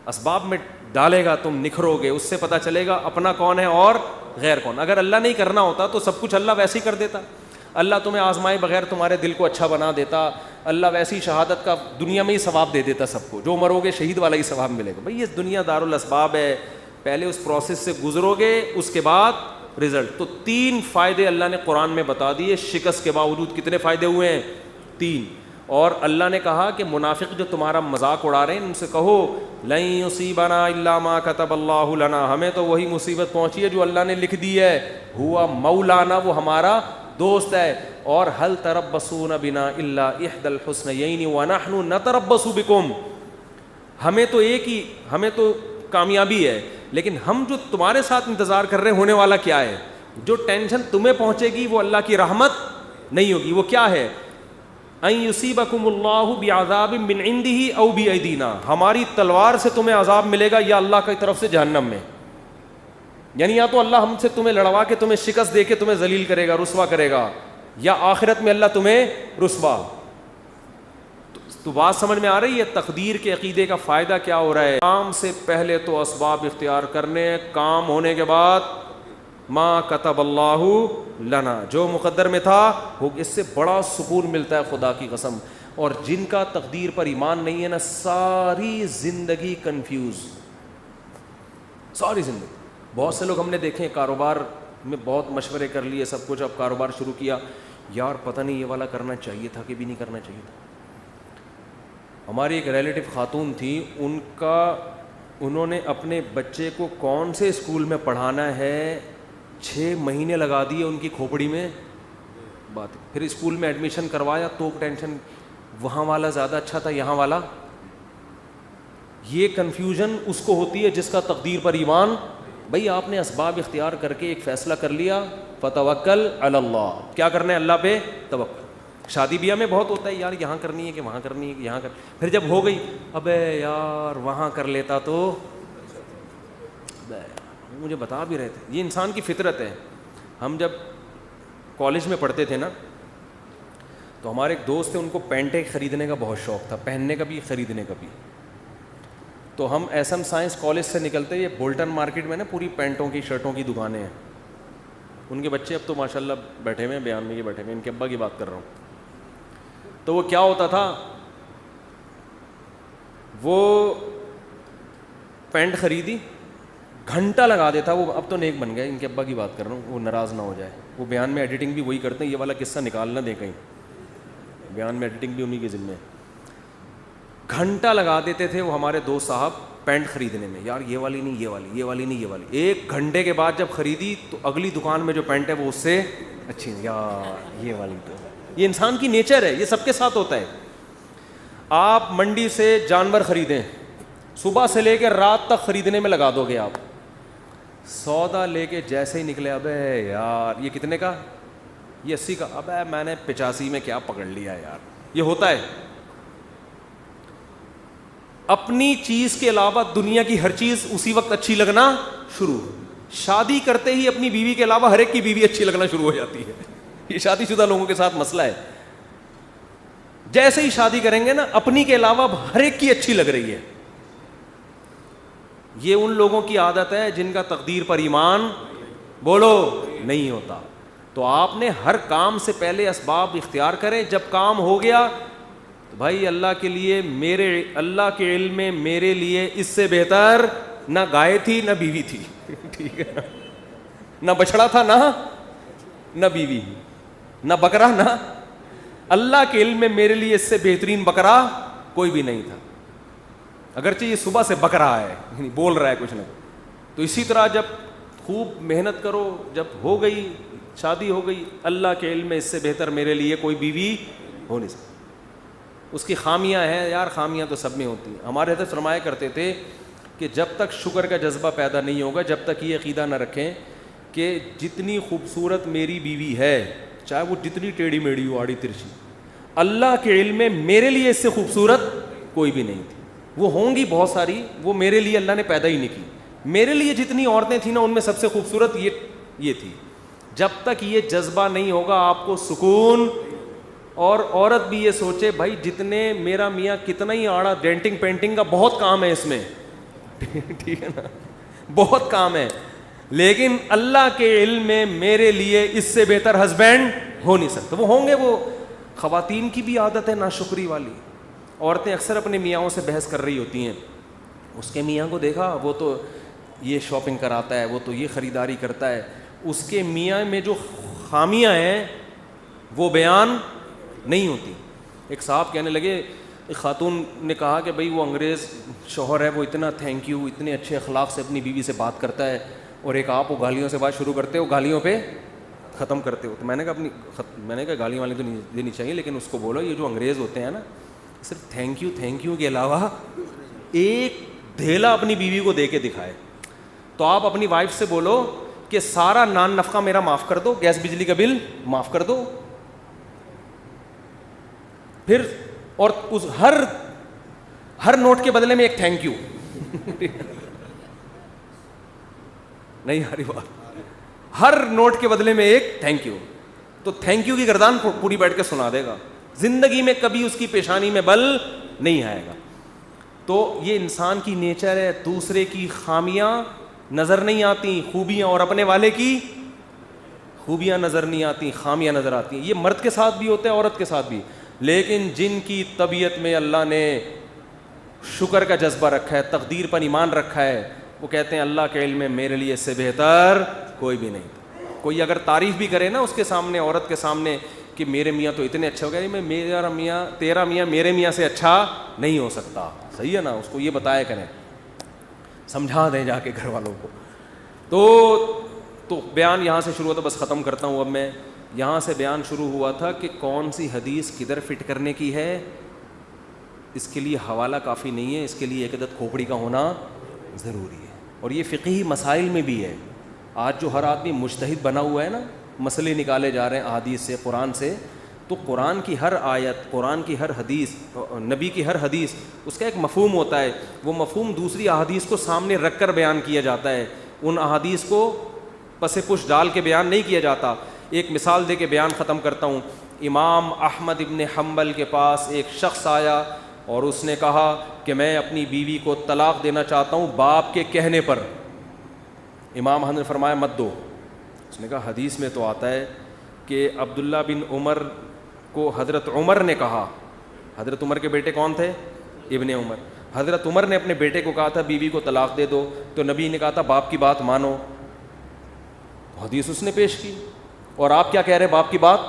اسباب میں ڈالے گا تم نکھرو گے, اس سے پتہ چلے گا اپنا کون ہے اور غیر کون. اگر اللہ نہیں کرنا ہوتا تو سب کچھ اللہ ویسے ہی کر دیتا. اللہ تمہیں آزمائے بغیر تمہارے دل کو اچھا بنا دیتا, اللہ ویسی شہادت کا دنیا میں ہی ثواب دے دیتا سب کو, جو مرو گے شہید والا ہی ثواب ملے گا. بھئی یہ دنیا دارالاسباب ہے, پہلے اس پروسیس سے گزرو گے اس کے بعد رزلٹ. تو 3 فائدے اللہ نے قرآن میں بتا دیے, شکست کے باوجود کتنے فائدے ہوئے ہیں؟ 3. اور اللہ نے کہا کہ منافق جو تمہارا مذاق اڑا رہے ہیں ان سے کہو لن یصیبنا الا ما کتب اللہ لنا, ہمیں تو وہی مصیبت پہنچی ہے جو اللہ نے لکھ دی ہے. ہوا مولانا, وہ ہمارا دوست ہے. اور هل تربصون بنا الا احدى الحسنيين ونحن نتربص بكم, ہمیں تو کامیابی ہے, لیکن ہم جو تمہارے ساتھ انتظار کر رہے ہیں ہونے والا کیا ہے؟ جو ٹینشن تمہیں پہنچے گی وہ اللہ کی رحمت نہیں ہوگی. وہ کیا ہے؟ ان یصیبکم اللہ بعذاب من عنده او بایدینا, ہماری تلوار سے تمہیں عذاب ملے گا یا اللہ کی طرف سے جہنم میں. یعنی یا تو اللہ ہم سے تمہیں لڑوا کے تمہیں شکست دے کے تمہیں ذلیل کرے گا, رسوا کرے گا, یا آخرت میں اللہ تمہیں رسوا. تو بات سمجھ میں آ رہی ہے تقدیر کے عقیدے کا فائدہ کیا ہو رہا ہے؟ کام سے پہلے تو اسباب اختیار کرنے, کام ہونے کے بعد ما کتب اللہ لنا, جو مقدر میں تھا. اس سے بڑا سکون ملتا ہے خدا کی قسم. اور جن کا تقدیر پر ایمان نہیں ہے نا, ساری زندگی کنفیوز, ساری زندگی. بہت سے لوگ ہم نے دیکھے کاروبار میں بہت مشورے کر لیے سب کچھ, اب کاروبار شروع کیا, یار پتہ نہیں یہ والا کرنا چاہیے تھا کہ بھی نہیں کرنا چاہیے تھا. ہماری ایک ریلیٹو خاتون تھی, انہوں نے اپنے بچے کو کون سے اسکول میں پڑھانا ہے 6 مہینے لگا دیے ان کی کھوپڑی میں بات. پھر اسکول میں ایڈمیشن کروایا تو ٹینشن, وہاں والا زیادہ اچھا تھا یہاں والا. یہ کنفیوژن اس کو ہوتی ہے جس کا تقدیر پر ایمان. بھئی آپ نے اسباب اختیار کر کے ایک فیصلہ کر لیا, فتوکل علی اللہ, کیا کرنا ہے اللہ پہ توکل. شادی بیاہ میں بہت ہوتا ہے یار یہاں کرنی ہے کہ وہاں کرنی ہے کہ یہاں کر, پھر جب ہو گئی ابے یار وہاں کر لیتا تو, مجھے بتا بھی رہے تھے. یہ انسان کی فطرت ہے. ہم جب کالج میں پڑھتے تھے نا تو ہمارے ایک دوست تھے, ان کو پینٹیں خریدنے کا بہت شوق تھا, پہننے کا بھی خریدنے کا بھی. تو ہم ایس ایم سائنس کالج سے نکلتے, یہ بولٹن مارکیٹ میں نا پوری پینٹوں کی شرٹوں کی دکانیں ہیں. ان کے بچے اب تو ماشاء اللہ بیٹھے ہوئے ہیں, بیان میں یہ بیٹھے ہوئے, ان کے ابا کی بات کر رہا ہوں. تو وہ کیا ہوتا تھا, وہ پینٹ خریدی, گھنٹہ لگا دیتا وہ. اب تو نیک بن گئے, ان کے ابا کی بات کر رہا ہوں, وہ ناراض نہ ہو جائے. وہ بیان میں ایڈیٹنگ بھی وہی کرتے ہیں, یہ والا قصہ نکال نہ دیں کہیں, بیان میں ایڈیٹنگ بھی انہی کے ذمہ ہے. گھنٹہ لگا دیتے تھے وہ ہمارے دوست صاحب پینٹ خریدنے میں, یار یہ والی نہیں, یہ والی, یہ والی نہیں, یہ والی. 1 گھنٹے کے بعد جب خریدی تو اگلی دکان میں جو پینٹ ہے وہ اس سے اچھی, یار یہ والی. تو یہ انسان کی نیچر ہے, یہ سب کے ساتھ ہوتا ہے. آپ منڈی سے جانور خریدیں, صبح سے لے کے رات تک خریدنے میں لگا دو گے آپ. سودا لے کے جیسے ہی نکلے, ابے یار یہ کتنے کا, یہ 80 کا, ابے میں نے 85 میں کیا پکڑ لیا یار. یہ ہوتا ہے. اپنی چیز کے علاوہ دنیا کی ہر چیز اسی وقت اچھی لگنا شروع. شادی کرتے ہی اپنی بیوی کے علاوہ ہر ایک کی بیوی اچھی لگنا شروع ہو جاتی ہے. یہ شادی شدہ لوگوں کے ساتھ مسئلہ ہے. جیسے ہی شادی کریں گے نا اپنی کے علاوہ ہر ایک کی اچھی لگ رہی ہے. یہ ان لوگوں کی عادت ہے جن کا تقدیر پر ایمان بولو نہیں ہوتا. تو آپ نے ہر کام سے پہلے اسباب اختیار کریں. جب کام ہو گیا تو بھائی اللہ کے لیے, میرے اللہ کے علم میں میرے لیے اس سے بہتر نہ گائے تھی نہ بیوی تھی, ٹھیک ہے, نہ بچڑا تھا نہ بیوی, نہ بکرا, نہ, اللہ کے علم میں میرے لیے اس سے بہترین بکرا کوئی بھی نہیں تھا. اگرچہ یہ صبح سے بک رہا ہے, بول رہا ہے کچھ نہ. تو اسی طرح جب خوب محنت کرو, جب ہو گئی شادی ہو گئی, اللہ کے علم میں اس سے بہتر میرے لیے کوئی بیوی ہو نہیں سکتی. اس کی خامیاں ہیں یار, خامیاں تو سب میں ہوتی ہیں. ہمارے حضرت فرمایا کرتے تھے کہ جب تک شکر کا جذبہ پیدا نہیں ہوگا, جب تک یہ عقیدہ نہ رکھیں کہ جتنی خوبصورت میری بیوی ہے, چاہے وہ جتنی ٹیڑھی میڑھی ہو, آڑی ترچھی, اللہ کے علم میں میرے لیے اس سے خوبصورت کوئی بھی نہیں تھی. وہ ہوں گی بہت ساری, وہ میرے لیے اللہ نے پیدا ہی نہیں کی. میرے لیے جتنی عورتیں تھیں نا, ان میں سب سے خوبصورت یہ تھی. جب تک یہ جذبہ نہیں ہوگا آپ کو سکون. اور عورت بھی یہ سوچے بھائی جتنے میرا میاں کتنا ہی آڑا, ڈینٹنگ پینٹنگ کا بہت کام ہے اس میں, ٹھیک ہے نا, بہت کام ہے, لیکن اللہ کے علم میں میرے لیے اس سے بہتر ہسبینڈ ہو نہیں سکتا. وہ ہوں گے. وہ خواتین کی بھی عادت ہے ناشکری والی. عورتیں اکثر اپنے میاں سے بحث کر رہی ہوتی ہیں, اس کے میاں کو دیکھا وہ تو یہ شاپنگ کراتا ہے, وہ تو یہ خریداری کرتا ہے. اس کے میاں میں جو خامیاں ہیں وہ بیان نہیں ہوتی. ایک صاحب کہنے لگے, ایک خاتون نے کہا کہ بھئی وہ انگریز شوہر ہے, وہ اتنا تھینک یو, اتنے اچھے اخلاق سے اپنی بیوی سے بات کرتا ہے, اور ایک آپ وہ گالیوں سے بات شروع کرتے ہو, گالیوں پہ ختم کرتے ہو. تو میں نے کہا گالیاں والی تو نہیں دینی چاہیے, لیکن اس کو بولو یہ جو انگریز ہوتے ہیں نا, صرف تھینک یو کے علاوہ ایک دھیلا اپنی بیوی کو دے کے دکھائے. تو آپ اپنی وائف سے بولو کہ سارا نان نفقہ میرا معاف کر دو, گیس بجلی کا بل معاف کر دو. پھر اور اس ہر نوٹ کے بدلے میں ایک تھینک یو. نہیں آ رہی بات, ہر نوٹ کے بدلے میں ایک تھینک یو. تو تھینک یو کی گردان پوری بیٹھ کے سنا دے گا, زندگی میں کبھی اس کی پیشانی میں بل نہیں آئے گا. تو یہ انسان کی نیچر ہے, دوسرے کی خامیاں نظر نہیں آتی, خوبیاں, اور اپنے والے کی خوبیاں نظر نہیں آتی, خامیاں نظر آتی ہیں. یہ مرد کے ساتھ بھی ہوتا ہے, عورت کے ساتھ بھی. لیکن جن کی طبیعت میں اللہ نے شکر کا جذبہ رکھا ہے, تقدیر پر ایمان رکھا ہے, وہ کہتے ہیں اللہ کے علم میں میرے لیے اس سے بہتر کوئی بھی نہیں. کوئی اگر تعریف بھی کرے نا اس کے سامنے, عورت کے سامنے, کہ میرے میاں تو اتنے اچھے ہو گئے, تیرا میاں میرے میاں سے اچھا نہیں ہو سکتا. صحیح ہے نا, اس کو یہ بتایا کریں, سمجھا دیں جا کے گھر والوں کو. تو بیان یہاں سے شروع ہوتا, بس ختم کرتا ہوں اب میں. یہاں سے بیان شروع ہوا تھا کہ کون سی حدیث کدھر فٹ کرنے کی ہے. اس کے لیے حوالہ کافی نہیں ہے, اس کے لیے ایک عدد کھوپڑی کا ہونا ضروری ہے. اور یہ فقہی مسائل میں بھی ہے. آج جو ہر آدمی مجتہد بنا ہوا ہے نا, مسئلے نکالے جا رہے ہیں احادیث سے, قرآن سے, تو قرآن کی ہر آیت, قرآن کی ہر حدیث, نبی کی ہر حدیث, اس کا ایک مفہوم ہوتا ہے. وہ مفہوم دوسری احادیث کو سامنے رکھ کر بیان کیا جاتا ہے. ان احادیث کو پس پش ڈال کے بیان نہیں کیا جاتا. ایک مثال دے کے بیان ختم کرتا ہوں. امام احمد ابن حنبل کے پاس ایک شخص آیا اور اس نے کہا کہ میں اپنی بیوی کو طلاق دینا چاہتا ہوں باپ کے کہنے پر. امام احمد نے فرمایا مت دو. اس نے کہا حدیث میں تو آتا ہے کہ عبداللہ بن عمر کو حضرت عمر نے کہا. حضرت عمر کے بیٹے کون تھے؟ ابن عمر. حضرت عمر نے اپنے بیٹے کو کہا تھا بیوی کو طلاق دے دو, تو نبی نے کہا تھا باپ کی بات مانو. حدیث اس نے پیش کی, اور آپ کیا کہہ رہے باپ کی بات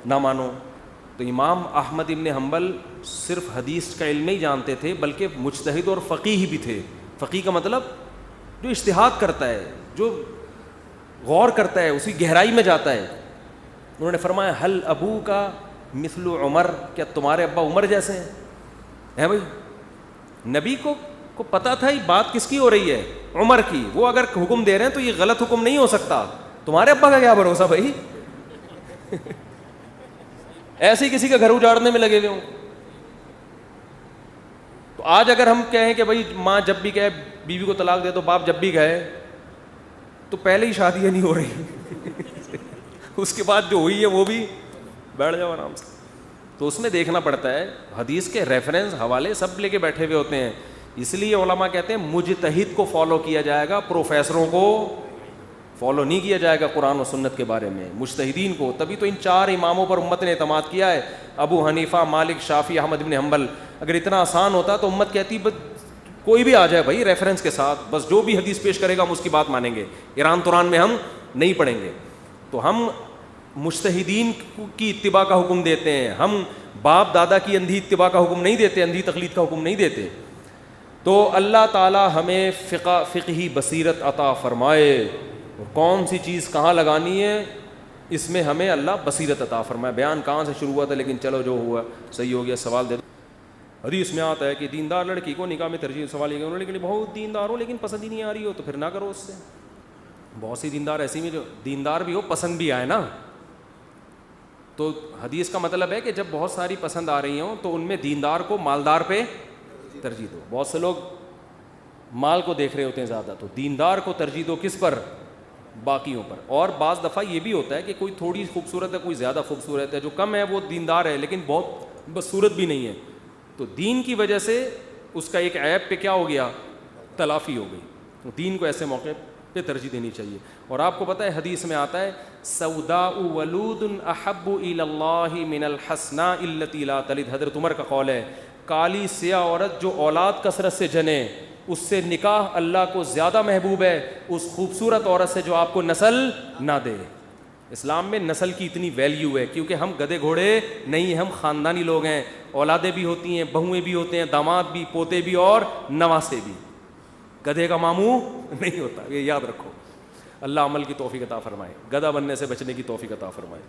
نہ مانو. تو امام احمد ابن حنبل صرف حدیث کا علم نہیں جانتے تھے, بلکہ مجتہد اور فقیہ بھی تھے. فقیہ کا مطلب جو اجتہاد کرتا ہے, جو غور کرتا ہے, اسی گہرائی میں جاتا ہے. انہوں نے فرمایا حل ابو کا مثل عمر, کیا تمہارے ابا عمر جیسے ہیں بھائی؟ نبی کو پتہ تھا یہ بات کس کی ہو رہی ہے, عمر کی. وہ اگر حکم دے رہے ہیں تو یہ غلط حکم نہیں ہو سکتا. تمہارے ابا کا کیا بھروسہ بھائی, ایسے ہی کسی کا گھر اجاڑنے میں لگے ہوئے ہوں. تو آج اگر ہم کہیں کہ بھائی ماں جب بھی کہے بیوی کو طلاق دے دو, باپ جب بھی کہے, تو پہلے ہی شادیاں نہیں ہو رہی, اس کے بعد جو ہوئی ہے وہ بھی بیٹھ جاؤ آرام سے. تو اس میں دیکھنا پڑتا ہے, حدیث کے ریفرنس حوالے سب لے کے بیٹھے ہوئے ہوتے ہیں. اس لیے علماء کہتے ہیں مجتہد کو فالو کیا جائے گا, پروفیسروں کو فالو نہیں کیا جائے گا قرآن و سنت کے بارے میں, مجتہدین کو. تبھی تو ان 4 اماموں پر امت نے اعتماد کیا ہے, ابو حنیفہ, مالک, شافعی, احمد بن حنبل. اگر اتنا آسان ہوتا تو امت کہتی کوئی بھی آ جائے بھائی ریفرنس کے ساتھ, بس جو بھی حدیث پیش کرے گا ہم اس کی بات مانیں گے, ایران توران میں ہم نہیں پڑھیں گے. تو ہم مجتہدین کی اتباع کا حکم دیتے ہیں, ہم باپ دادا کی اندھی اتباع کا حکم نہیں دیتے, اندھی تقلید کا حکم نہیں دیتے. تو اللہ تعالی ہمیں فقہی بصیرت عطا فرمائے. اور کون سی چیز کہاں لگانی ہے اس میں ہمیں اللہ بصیرت عطا فرمائے. بیان کہاں سے شروع ہوا تھا لیکن چلو جو ہوا صحیح ہو گیا. سوال دے دو. حدیث میں آتا ہے کہ دیندار لڑکی کو نکاح میں ترجیح. سوال یہ کہ لیکن بہت دیندار ہو لیکن پسند ہی نہیں آ رہی ہو تو پھر نہ کرو اس سے. بہت سی دیندار ایسی میں جو دیندار بھی ہو پسند بھی آئے نا. تو حدیث کا مطلب ہے کہ جب بہت ساری پسند آ رہی ہوں تو ان میں دیندار کو مالدار پہ ترجیح دو. بہت سے لوگ مال کو دیکھ رہے ہوتے ہیں زیادہ, تو دیندار کو ترجیح دو کس پر؟ باقیوں پر. اور بعض دفعہ یہ بھی ہوتا ہے کہ کوئی تھوڑی خوبصورت ہے, کوئی زیادہ خوبصورت ہے, جو کم ہے وہ دیندار ہے لیکن بہت بدصورت بھی نہیں ہے, تو دین کی وجہ سے اس کا ایک عیب پہ کیا ہو گیا, تلافی ہو گئی. تو دین کو ایسے موقع پہ ترجیح دینی چاہیے. اور آپ کو پتہ ہے حدیث میں آتا ہے سوداء ولود احب الی اللہ من الحسناء التي لا تلد. حضرت عمر کا قول ہے کالی سیاہ عورت جو اولاد کثرت سے جنے اس سے نکاح اللہ کو زیادہ محبوب ہے اس خوبصورت عورت سے جو آپ کو نسل نہ دے. اسلام میں نسل کی اتنی ویلیو ہے کیونکہ ہم گدھے گھوڑے نہیں, ہم خاندانی لوگ ہیں. اولادیں بھی ہوتی ہیں, بہویں بھی ہوتے ہیں, داماد بھی, پوتے بھی اور نواسے بھی. گدھے کا ماموں نہیں ہوتا, یہ یاد رکھو. اللہ عمل کی توفیق عطا فرمائے, گدھا بننے سے بچنے کی توفیق عطا فرمائے.